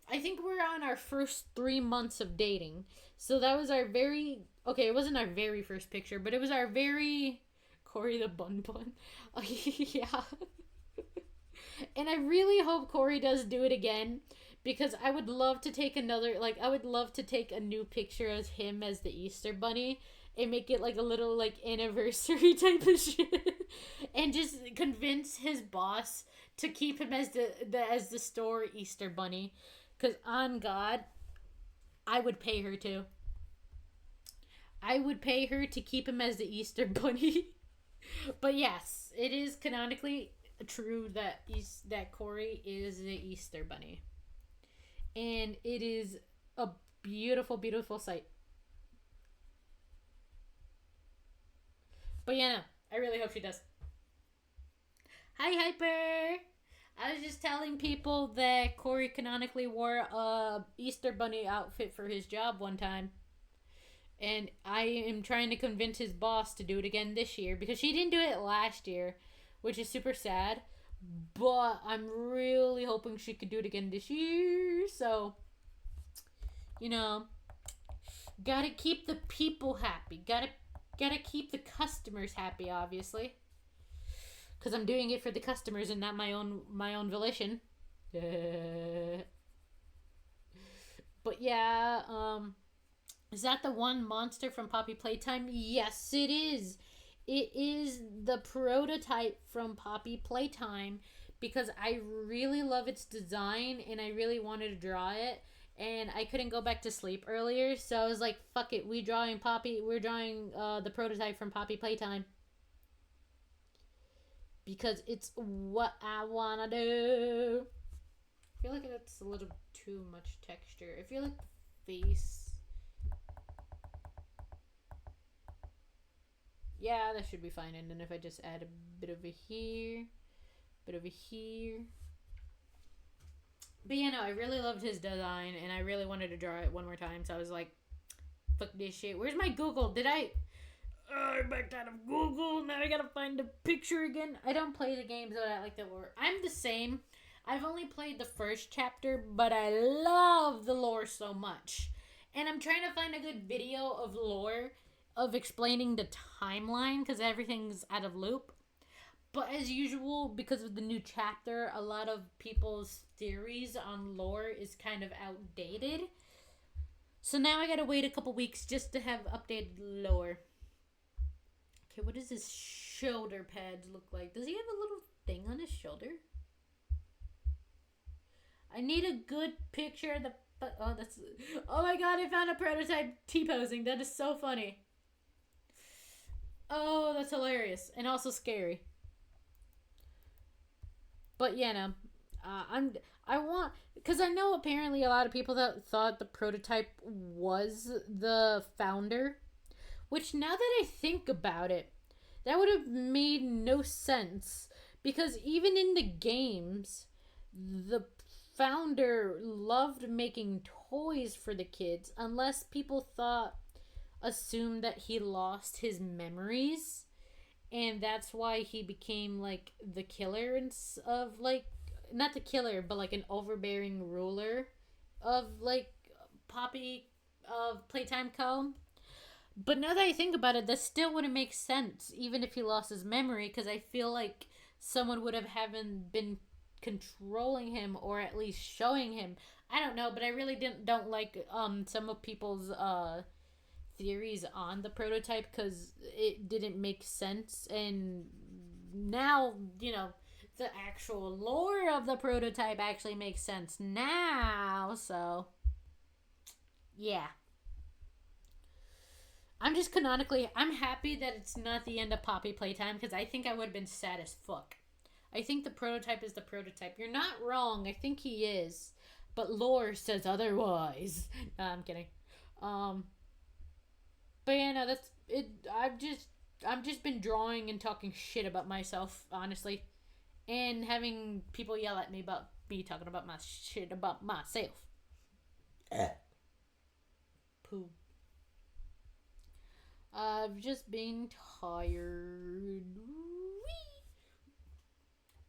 I think we were on our first 3 months of dating, so that was our very okay. It wasn't our very first picture, but it was our very Corey the Bun Bun. Yeah. And I really hope Corey does do it again because I would love to take I would love to take a new picture of him as the Easter Bunny and make it like a little like anniversary type of shit and just convince his boss to keep him as the store Easter Bunny. Because on God, I would pay her to. I would pay her to keep him as the Easter Bunny. But yes, it is canonically true that Corey is the Easter Bunny. And it is a beautiful, beautiful sight. But yeah, no, I really hope she does. Hi, Hyper! I was just telling people that Corey canonically wore a Easter Bunny outfit for his job one time. And I am trying to convince his boss to do it again this year because she didn't do it last year, which is super sad. But I'm really hoping she could do it again this year. So, gotta keep the people happy. Gotta keep the customers happy, obviously. Because I'm doing it for the customers and not my own volition. But yeah, is that the one monster from Poppy Playtime? Yes, it is. It is the prototype from Poppy Playtime because I really love its design and I really wanted to draw it and I couldn't go back to sleep earlier, so I was like, fuck it, we're drawing the prototype from Poppy Playtime. Because it's what I wanna do. I feel like that's a little too much texture. I feel like the face. Yeah, that should be fine. And then if I just add a bit over here, bit over here. But yeah, no, I really loved his design and I really wanted to draw it one more time. So I was like, fuck this shit. Where's my Google? I backed out of Google. Now I gotta find the picture again. I don't play the games that I like the lore. I'm the same. I've only played the first chapter, but I love the lore so much. And I'm trying to find a good video of lore of explaining the timeline because everything's out of loop. But as usual, because of the new chapter, a lot of people's theories on lore is kind of outdated. So now I gotta wait a couple weeks just to have updated lore. Okay, what does his shoulder pads look like? Does he have a little thing on his shoulder? I need a good picture of the... Oh my god, I found a prototype T-posing. That is so funny. Oh, that's hilarious. And also scary. But yeah, no. Because I know apparently a lot of people that thought the prototype was the founder. Which, now that I think about it, that would have made no sense. Because even in the games, the founder loved making toys for the kids. Unless people assumed that he lost his memories. And that's why he became, like, the killer of, like... Not the killer, but, like, an overbearing ruler of, like, Poppy of Playtime Co. But now that I think about it, that still wouldn't make sense, even if he lost his memory, because I feel like someone would have been controlling him or at least showing him. I don't know, but I really don't like some of people's theories on the prototype because it didn't make sense, and now the actual lore of the prototype actually makes sense now. So yeah, I'm happy that it's not the end of Poppy Playtime because I think I would have been sad as fuck. I think the prototype is the prototype. You're not wrong. I think he is. But lore says otherwise. No, I'm kidding. Um, but yeah, no, that's it. I've just been drawing and talking shit about myself, honestly, and having people yell at me about me talking about my shit about myself. Poo. I've just been tired. Whee!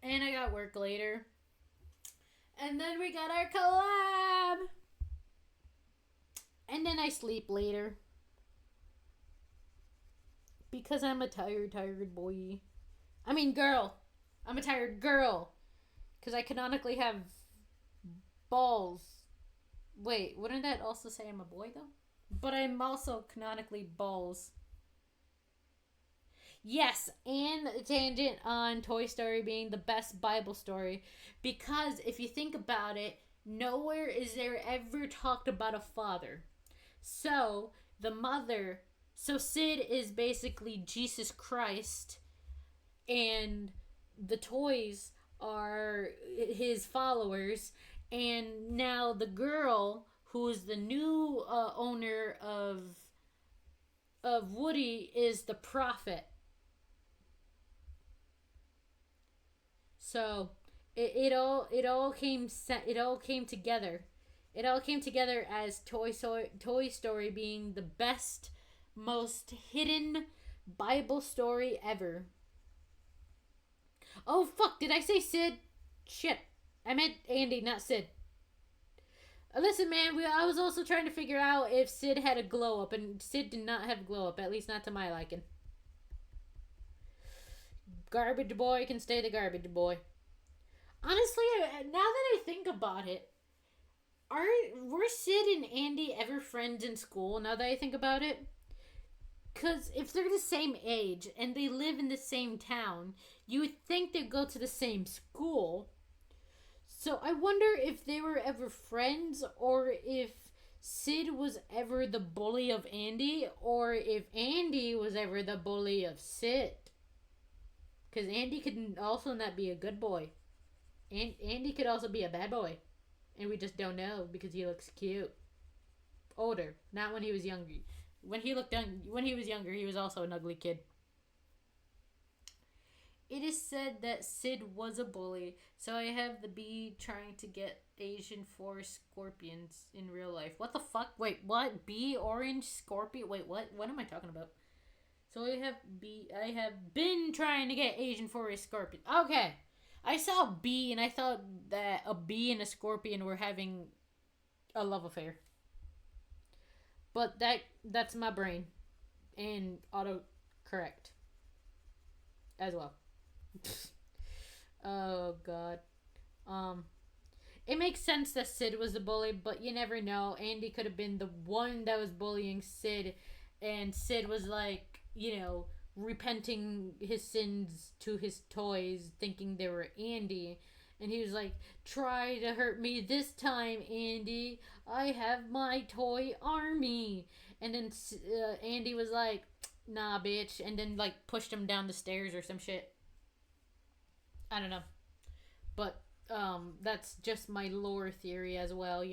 And I got work later. And then we got our collab. And then I sleep later. Because I'm a tired boy. I mean, girl. I'm a tired girl. Because I canonically have balls. Wait, wouldn't that also say I'm a boy, though? But I'm also canonically balls. Yes, and a tangent on Toy Story being the best Bible story. Because if you think about it, nowhere is there ever talked about a father. So, Sid is basically Jesus Christ, and the toys are his followers, and now the girl, who is the new owner of Woody, is the prophet. So it all came together. It all came together as Toy Story being the best, most hidden Bible story ever. Oh fuck! Did I say Sid? Shit! I meant Andy, not Sid. Listen, man. I was also trying to figure out if Sid had a glow up, and Sid did not have a glow up. At least not to my liking. Garbage boy can stay the garbage boy. Honestly, now that I think about it, were Sid and Andy ever friends in school? Now that I think about it, because if they're the same age and they live in the same town, you would think they'd go to the same school. So I wonder if they were ever friends, or if Sid was ever the bully of Andy, or if Andy was ever the bully of Sid. Because Andy could also not be a good boy. And Andy could also be a bad boy. And we just don't know because he looks cute. Older. Not when he was younger. When he was younger, he was also an ugly kid. It is said that Sid was a bully, so I have the bee trying to get Asian forest scorpions in real life. What the fuck? Wait, what? Bee, orange, scorpion? Wait, what? What am I talking about? So I have been trying to get Asian forest scorpion. Okay. I saw a bee and I thought that a bee and a scorpion were having a love affair. But that's my brain. And autocorrect. As well. Oh god. It makes sense that Sid was the bully, but you never know. Andy could have been the one that was bullying Sid, and Sid was like, repenting his sins to his toys, thinking they were Andy. And he was like, try to hurt me this time, Andy. I have my toy army. And then Andy was like, nah, bitch. And then, pushed him down the stairs or some shit. I don't know. But, that's just my lore theory as well,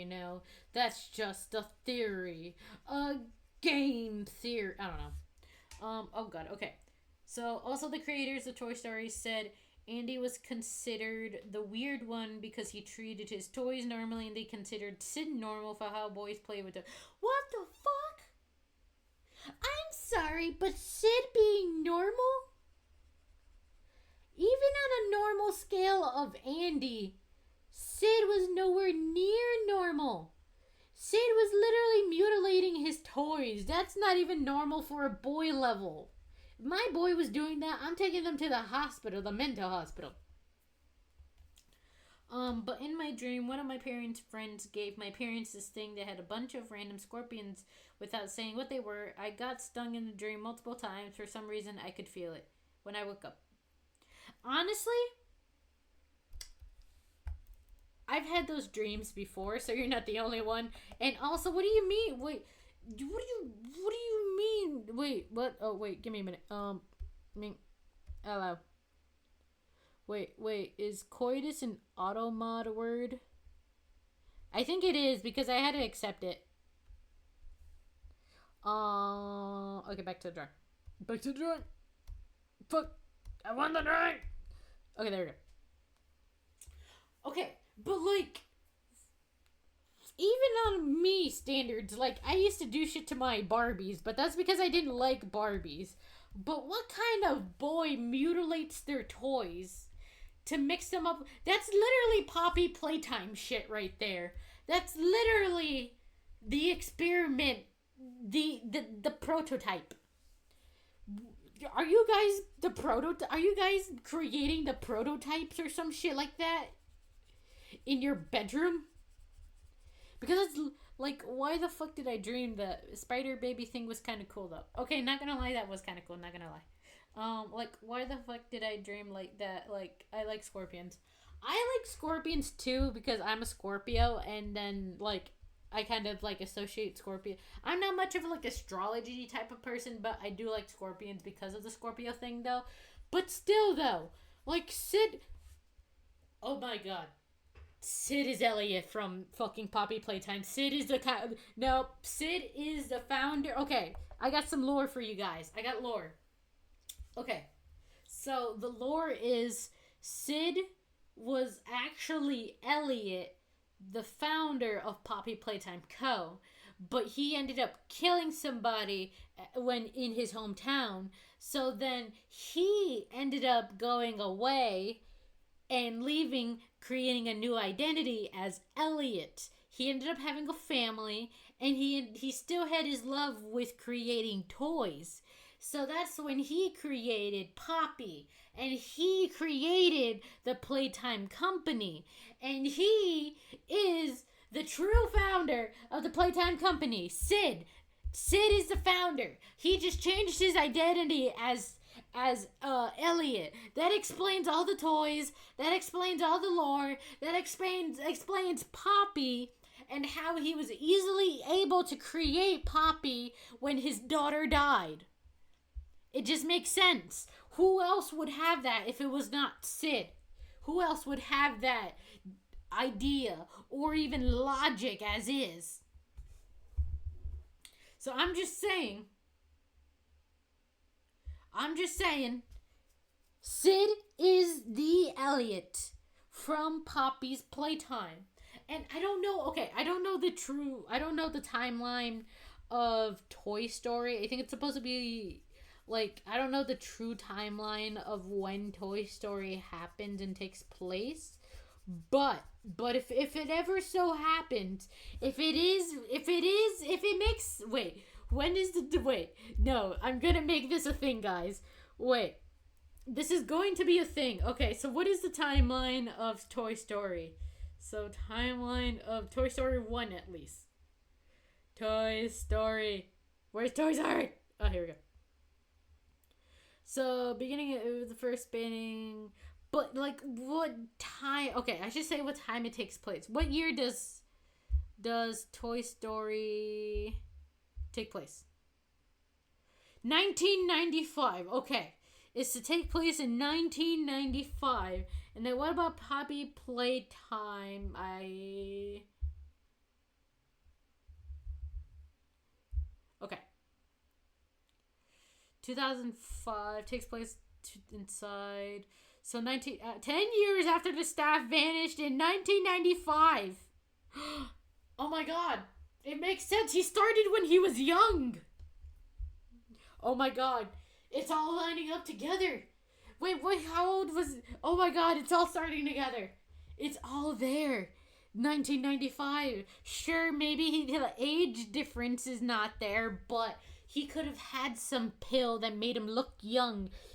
That's just a theory. A game theory. I don't know. Oh god, okay. So, also the creators of Toy Story said Andy was considered the weird one because he treated his toys normally, and they considered Sid normal for how boys play with them. What the fuck? I'm sorry, but Sid being normal? Even on a normal scale of Andy, Sid was nowhere near normal. Sid was literally mutilating his toys. That's not even normal for a boy level. If my boy was doing that, I'm taking them to the hospital, the mental hospital. But in my dream, one of my parents' friends gave my parents this thing that had a bunch of random scorpions without saying what they were. I got stung in the dream multiple times. For some reason, I could feel it when I woke up. Honestly, I've had those dreams before, so you're not the only one. And also, what do you mean? Wait, what do you mean? Wait, what? Oh, wait, give me a minute. Hello. Wait, is coitus an auto mod word? I think it is because I had to accept it. Okay, back to the drawing. Back to the drawing. Fuck, I won the drawing. Okay, there we go. Okay, but like, even on me standards, like, I used to do shit to my Barbies, but that's because I didn't like Barbies. But what kind of boy mutilates their toys to mix them up? That's literally Poppy Playtime shit right there. That's literally the experiment, the prototype. Are you guys Are you guys creating the prototypes or some shit like that in your bedroom? Because it's like, why the fuck did I dream the spider baby thing was kind of cool though? Okay, not gonna lie, that was kind of cool. Not gonna lie. Like, why the fuck did I dream like that? Like, I like scorpions. I like scorpions too because I'm a Scorpio, and then like I kind of like associate Scorpio. I'm not much of like astrology type of person, but I do like scorpions because of the Scorpio thing though. But still though, like Sid. Oh my god. Sid is Elliot from fucking Poppy Playtime. Sid is the no, Sid is the founder. Okay, I got some lore for you guys. I got lore. Okay, so the lore is Sid was actually Elliot, the founder of Poppy Playtime Co., but he ended up killing somebody when in his hometown. So then he ended up going away and leaving, creating a new identity as Elliot. He ended up having a family, and he still had his love with creating toys. So that's when he created Poppy, and he created the Playtime Company, and he is the true founder of the Playtime Company. Sid is the founder. He just changed his identity as Elliot. That explains all the toys. That explains all the lore. That explains Poppy and how he was easily able to create Poppy when his daughter died. It just makes sense. Who else would have that if it was not Sid? Who else would have that idea or even logic as is? So I'm just saying, Sid is the Elliot from Poppy's Playtime. And I don't know the timeline of Toy Story. I think it's supposed to be, like, I don't know the true timeline of when Toy Story happens and takes place. But if it ever so happens, no, I'm gonna make this a thing, guys. Wait, this is going to be a thing. Okay, so what is the timeline of Toy Story? So timeline of Toy Story 1 at least. Toy Story. Where's Toy Story? Oh, here we go. So beginning of the first spinning. But, like, what time... Okay, I should say what time it takes place. What year does Toy Story take place? 1995. Okay. It's to take place in 1995. And then what about Poppy Playtime? Okay. 2005 takes place inside... So 10 years after the staff vanished in 1995. Oh my god. It makes sense. He started when he was young. Oh my god. It's all lining up together. Wait, how old was... Oh my god, it's all starting together. It's all there. 1995. Sure, maybe the age difference is not there, but he could have had some pill that made him look young.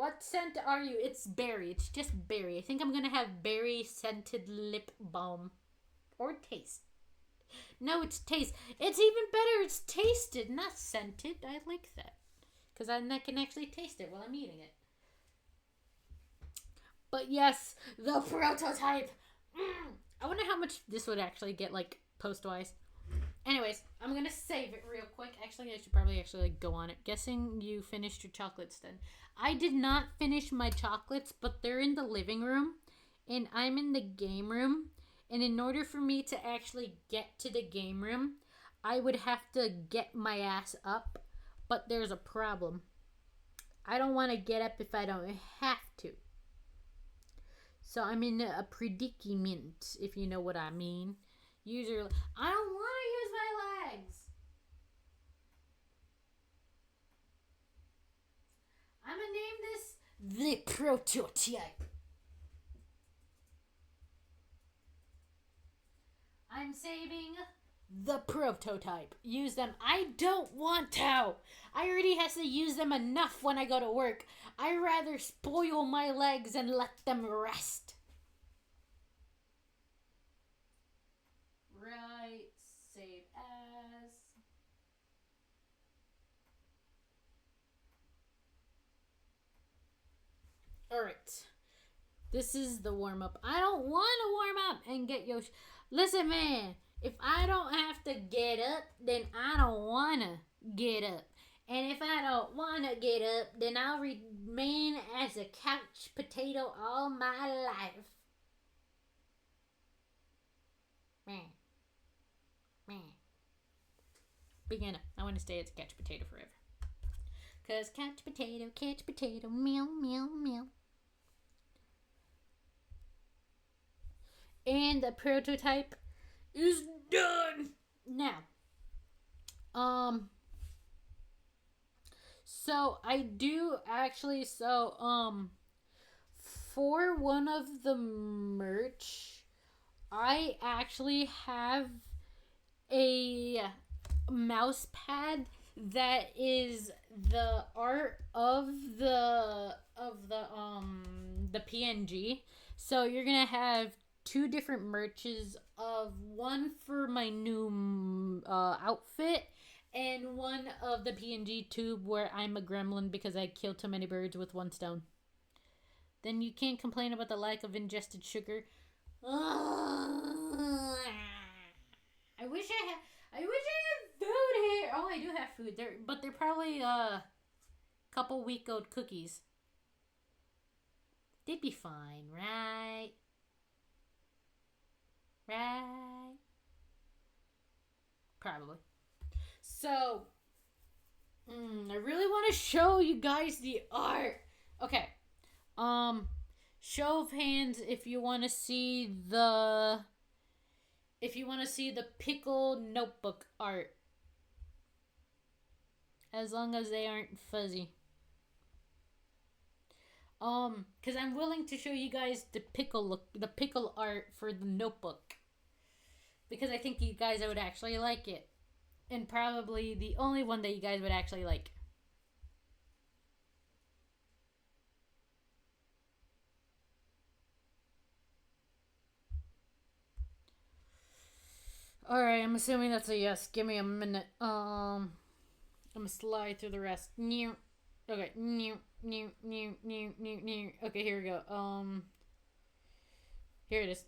What scent are you? It's berry. It's just berry. I think I'm gonna have berry scented lip balm. Or taste. No, it's taste. It's even better. It's tasted, not scented. I like that. Because I can actually taste it while I'm eating it. But yes, the prototype. I wonder how much this would actually get, like, post-wise. Anyways, I'm gonna save it real quick. Actually, I should probably actually go on it. Guessing you finished your chocolates then. I did not finish my chocolates, but they're in the living room. And I'm in the game room. And in order for me to actually get to the game room, I would have to get my ass up. But there's a problem. I don't want to get up if I don't have to. So I'm in a predicament, if you know what I mean. Usually, I don't want to use my legs. I'm gonna name this the prototype. I'm saving the prototype. Use them. I don't want to. I already has to use them enough when I go to work. I rather spoil my legs and let them rest. Right. Save as. Alright. This is the warm up. I don't want to warm up and get Yoshi. Listen, man. If I don't have to get up, then I don't want to get up. And if I don't want to get up, then I'll remain as a couch potato all my life. Meh. Meh. Beginner. I want to stay as a couch potato forever. Because couch potato, meow, meow, meow. And the prototype is done. Now, so I do actually, for one of the merch, I actually have a mouse pad that is the art of the PNG. So you're gonna have two different merches of one for my new outfit and one of the PNG tube where I'm a gremlin because I killed too many birds with one stone. Then you can't complain about the lack of ingested sugar. I wish I had food here. Oh, I do have food there, but they're probably couple week old cookies. They'd be fine, right? Right? Probably. So, I really want to show you guys the art. Okay. Show of hands if you want to see the pickle notebook art. As long as they aren't fuzzy. Cuz I'm willing to show you guys the pickle art for the notebook. Because I think you guys would actually like it. And probably the only one that you guys would actually like. Alright, I'm assuming that's a yes. Give me a minute. I'm gonna slide through the rest. New. Okay. New. Okay, here we go. Here it is.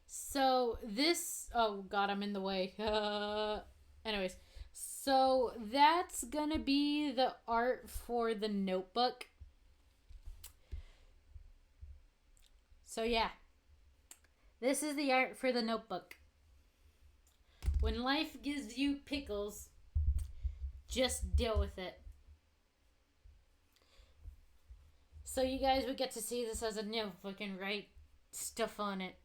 So this, oh god, I'm in the way. Anyways, so that's gonna be the art for the notebook. So yeah, this is the art for the notebook. When life gives you pickles, just deal with it. So you guys would get to see this as a notebook and write stuff on it.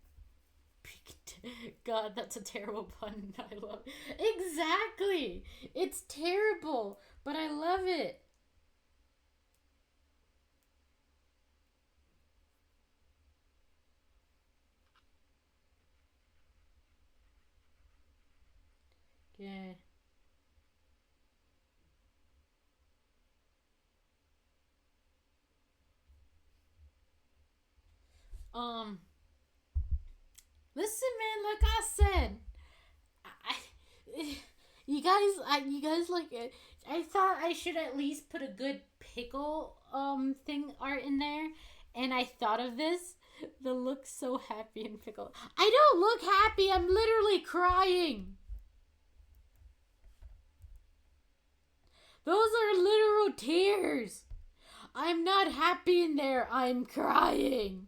God, that's a terrible pun. I love it. Exactly. It's terrible, but I love it. Okay. Um, listen, man. Like I said, I you guys like it. I thought I should at least put a good pickle thing art in there, and I thought of this. The look so happy and pickle. I don't look happy. I'm literally crying. Those are literal tears. I'm not happy in there. I'm crying.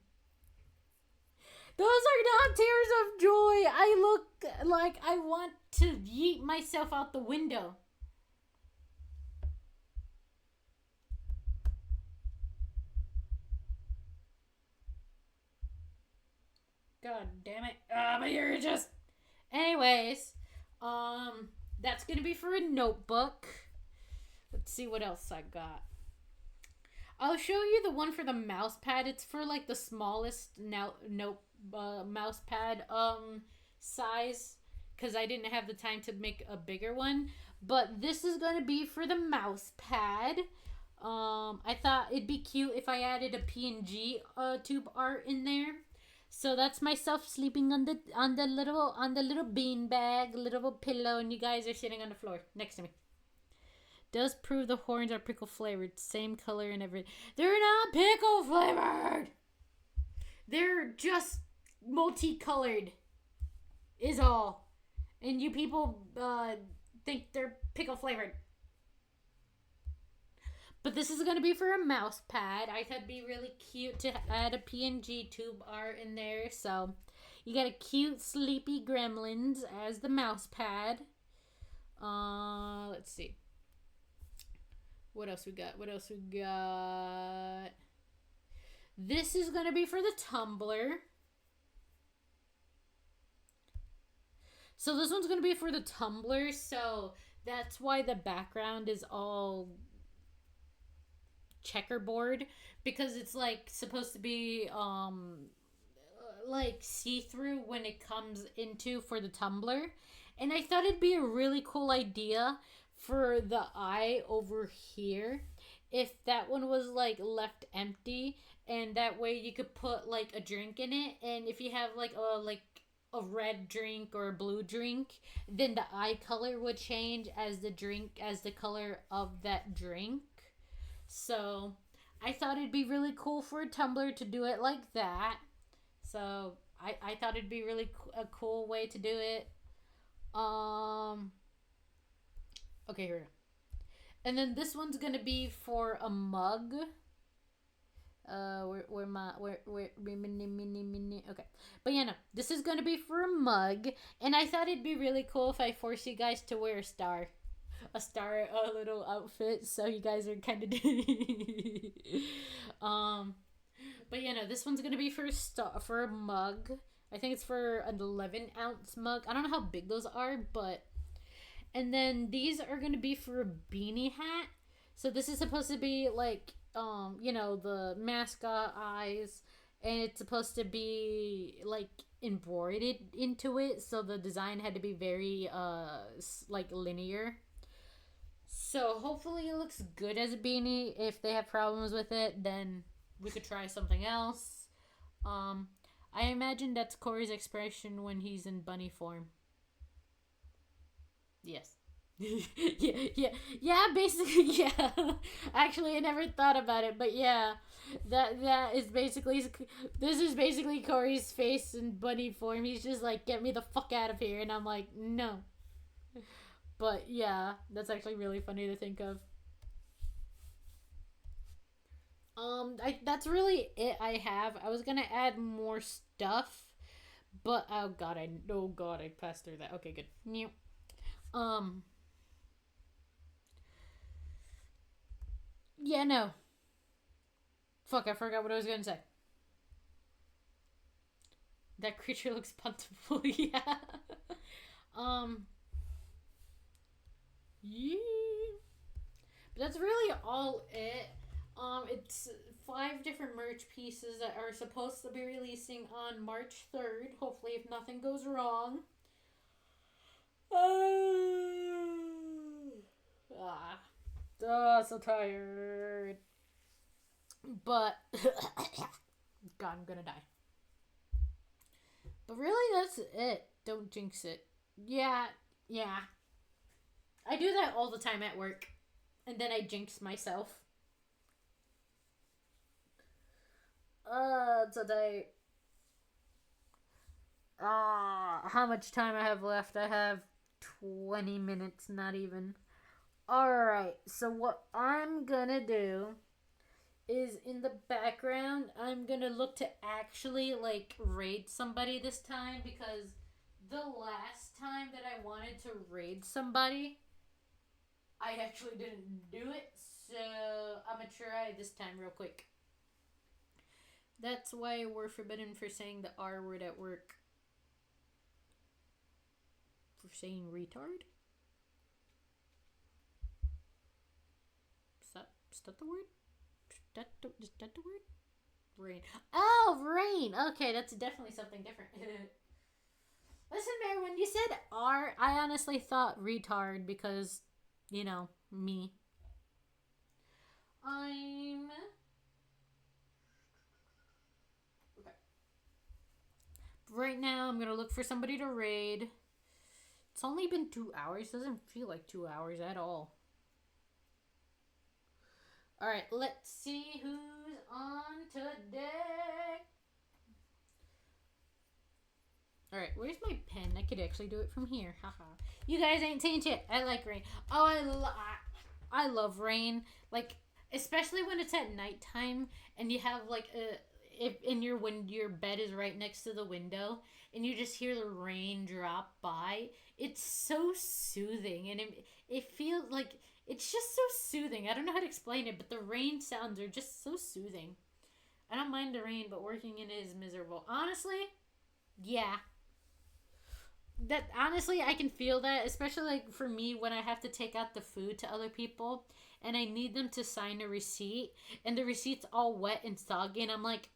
Those are not tears of joy. I look like I want to yeet myself out the window. God damn it. But you're just. Anyways, that's gonna be for a notebook. Let's see what else I got. I'll show you the one for the mouse pad. It's for like the smallest mouse pad size because I didn't have the time to make a bigger one. But this is gonna be for the mouse pad. I thought it'd be cute if I added a PNG tube art in there. So that's myself sleeping on the little bean bag, little pillow, and you guys are sitting on the floor next to me. Does prove the horns are pickle flavored, same color and everything. They're not pickle flavored. They're just multicolored, is all. And you people think they're pickle flavored. But this is going to be for a mouse pad. I thought it'd be really cute to add a PNG tube art in there. So you got a cute sleepy gremlins as the mouse pad. Let's see. What else we got? This is going to be for the tumbler. So this one's going to be for the tumbler. So that's why the background is all checkerboard. Because it's like supposed to be like see-through when it comes into for the tumbler. And I thought it'd be a really cool idea for the eye over here if that one was like left empty, and that way you could put like a drink in it, and if you have like a red drink or a blue drink, then the eye color would change as the color of that drink. So I thought it'd be really cool for a tumbler to do it like that. So I thought it'd be really a cool way to do it. Okay, here we go. And then this one's gonna be for a mug. Okay. But yeah, no. This is gonna be for a mug. And I thought it'd be really cool if I force you guys to wear a star. A little outfit. So you guys are kind of... But yeah, no. This one's gonna be for a mug. I think it's for an 11-ounce mug. I don't know how big those are, but... And then these are going to be for a beanie hat. So this is supposed to be like, the mascot eyes. And it's supposed to be like embroidered into it. So the design had to be very, linear. So hopefully it looks good as a beanie. If they have problems with it, then we could try something else. I imagine that's Corey's expression when he's in bunny form. Yes. yeah, basically, yeah. Actually, I never thought about it, but yeah. That is basically, this is basically Corey's face in bunny form. He's just like, get me the fuck out of here, and I'm like, no. But yeah, that's actually really funny to think of. That's really it I have. I was gonna add more stuff, but oh god, I passed through that. Okay, good. Yeah, no. Fuck, I forgot what I was gonna say. That creature looks plentiful, yeah. Yeah. But that's really all it. It's 5 different merch pieces that are supposed to be releasing on March 3rd. Hopefully, if nothing goes wrong. So tired. But God, I'm gonna die. But really, that's it. Don't jinx it. Yeah, yeah. I do that all the time at work. And then I jinx myself. Today. How much time I have left? I have 20 minutes, not even. Alright, so what I'm gonna do is in the background, I'm gonna look to actually, like, raid somebody this time because the last time that I wanted to raid somebody, I actually didn't do it, so I'm gonna try this time real quick. That's why we're forbidden for saying the R word at work. For saying retard? Is that the word? Is that the word? Rain. Oh, rain! Okay, that's definitely something different. Listen, Mary, when you said R, I honestly thought retard because, you know, me. I'm... Okay. Right now, I'm gonna look for somebody to raid. It's only been 2 hours. Doesn't feel like 2 hours at all. Alright, let's see who's on today. Alright, where's my pen? I could actually do it from here. Haha. You guys ain't seen shit. I like rain. Oh, I love rain. Like, especially when it's at nighttime and you have like when your bed is right next to the window and you just hear the rain drop by. It's so soothing and it feels like it's just so soothing. I don't know how to explain it, but the rain sounds are just so soothing. I don't mind the rain, but working in it is miserable. Honestly, yeah. That honestly, I can feel that, especially like for me when I have to take out the food to other people and I need them to sign a receipt and the receipt's all wet and soggy and I'm like,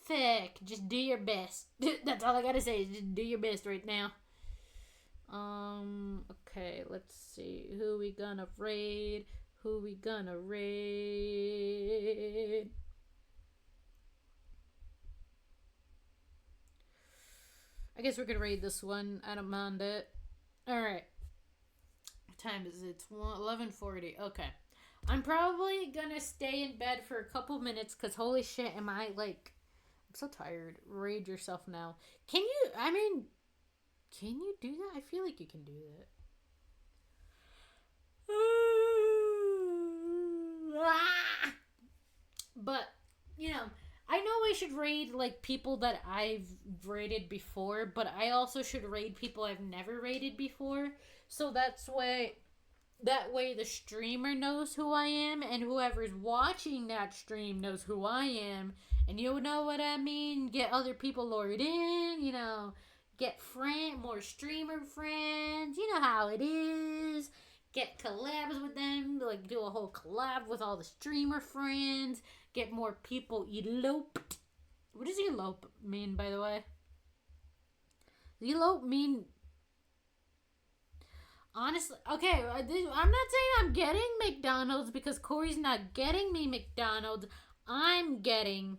thick, just do your best. That's all I gotta say, just do your best right now. Okay, let's see. Who we gonna raid? Who we gonna raid? I guess we're gonna raid this one. I don't mind it. Alright. What time is it? It's 11:40. Okay. I'm probably gonna stay in bed for a couple minutes because holy shit, am I like... I'm so tired. Raid yourself now. Can you... I mean... Can you do that? I feel like you can do that. But, you know, I know I should raid, like, people that I've raided before, but I also should raid people I've never raided before. So that way the streamer knows who I am, and whoever's watching that stream knows who I am. And you know what I mean? Get other people lured in, you know, get more streamer friends. You know how it is. Get collabs with them, like do a whole collab with all the streamer friends. Get more people eloped. What does elope mean, by the way? Does elope mean... Honestly, okay, I'm not saying I'm getting McDonald's because Corey's not getting me McDonald's. I'm getting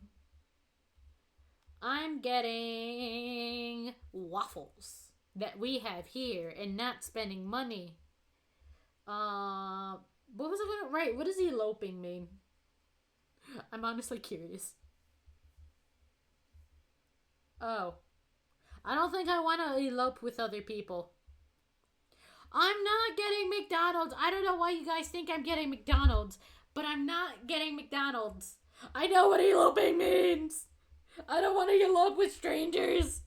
waffles that we have here and not spending money. What was I gonna write? What does eloping mean? I'm honestly curious. Oh. I don't think I want to elope with other people. I'm not getting McDonald's. I don't know why you guys think I'm getting McDonald's, but I'm not getting McDonald's. I know what eloping means. I don't want to elope with strangers.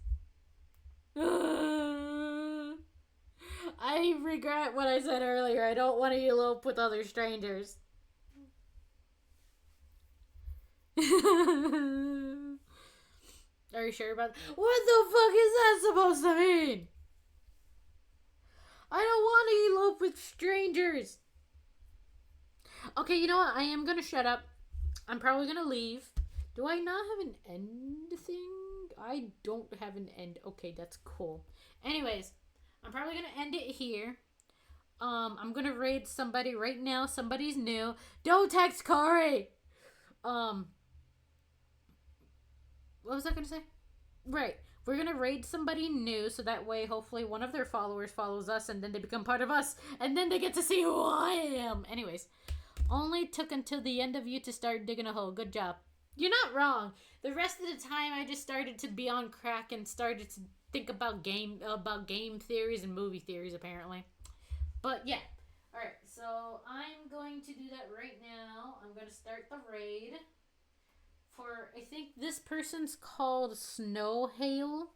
I regret what I said earlier. I don't want to elope with other strangers. Are you sure about that? What the fuck is that supposed to mean? I don't want to elope with strangers. Okay, you know what? I am gonna shut up. I'm probably gonna leave. Do I not have an end thing? I don't have an end. Okay, that's cool. Anyways, I'm probably gonna end it here. I'm gonna raid somebody right now. Somebody's new. Don't text Corey. What was I gonna say? Right. We're gonna raid somebody new, so that way, hopefully, one of their followers follows us, and then they become part of us, and then they get to see who I am. Anyways, only took until the end of you to start digging a hole. Good job. You're not wrong. The rest of the time, I just started to be on crack and started to think about game theories and movie theories, apparently. But yeah. All right. So I'm going to do that right now. I'm going to start the raid for, I think this person's called Snow Hail.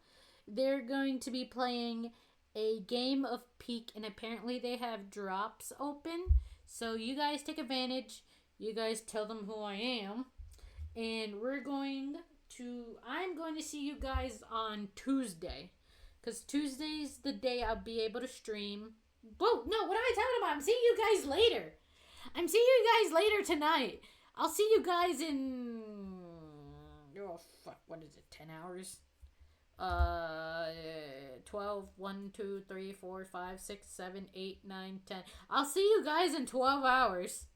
They're going to be playing a game of Peak, and apparently they have drops open. So you guys take advantage. You guys tell them who I am, and I'm going to see you guys on Tuesday, because Tuesday's the day I'll be able to stream. Whoa, no, what am I talking about? I'm seeing you guys later. I'm seeing you guys later tonight. I'll see you guys in... Oh, fuck, what is it, 10 hours? 12, 1, 2, 3, 4, 5, 6, 7, 8, 9, 10. I'll see you guys in 12 hours.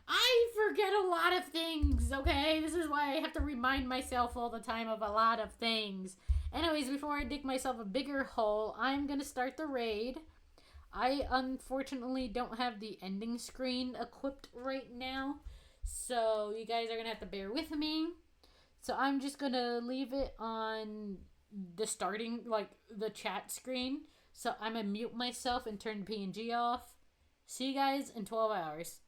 I forget a lot of things, okay? This is why I have to remind myself all the time of a lot of things. Anyways, before I dig myself a bigger hole, I'm gonna start the raid. I unfortunately don't have the ending screen equipped right now, so you guys are gonna have to bear with me. So I'm just gonna leave it on the starting, like the chat screen. So I'm gonna mute myself and turn PNG off. See you guys in 12 hours.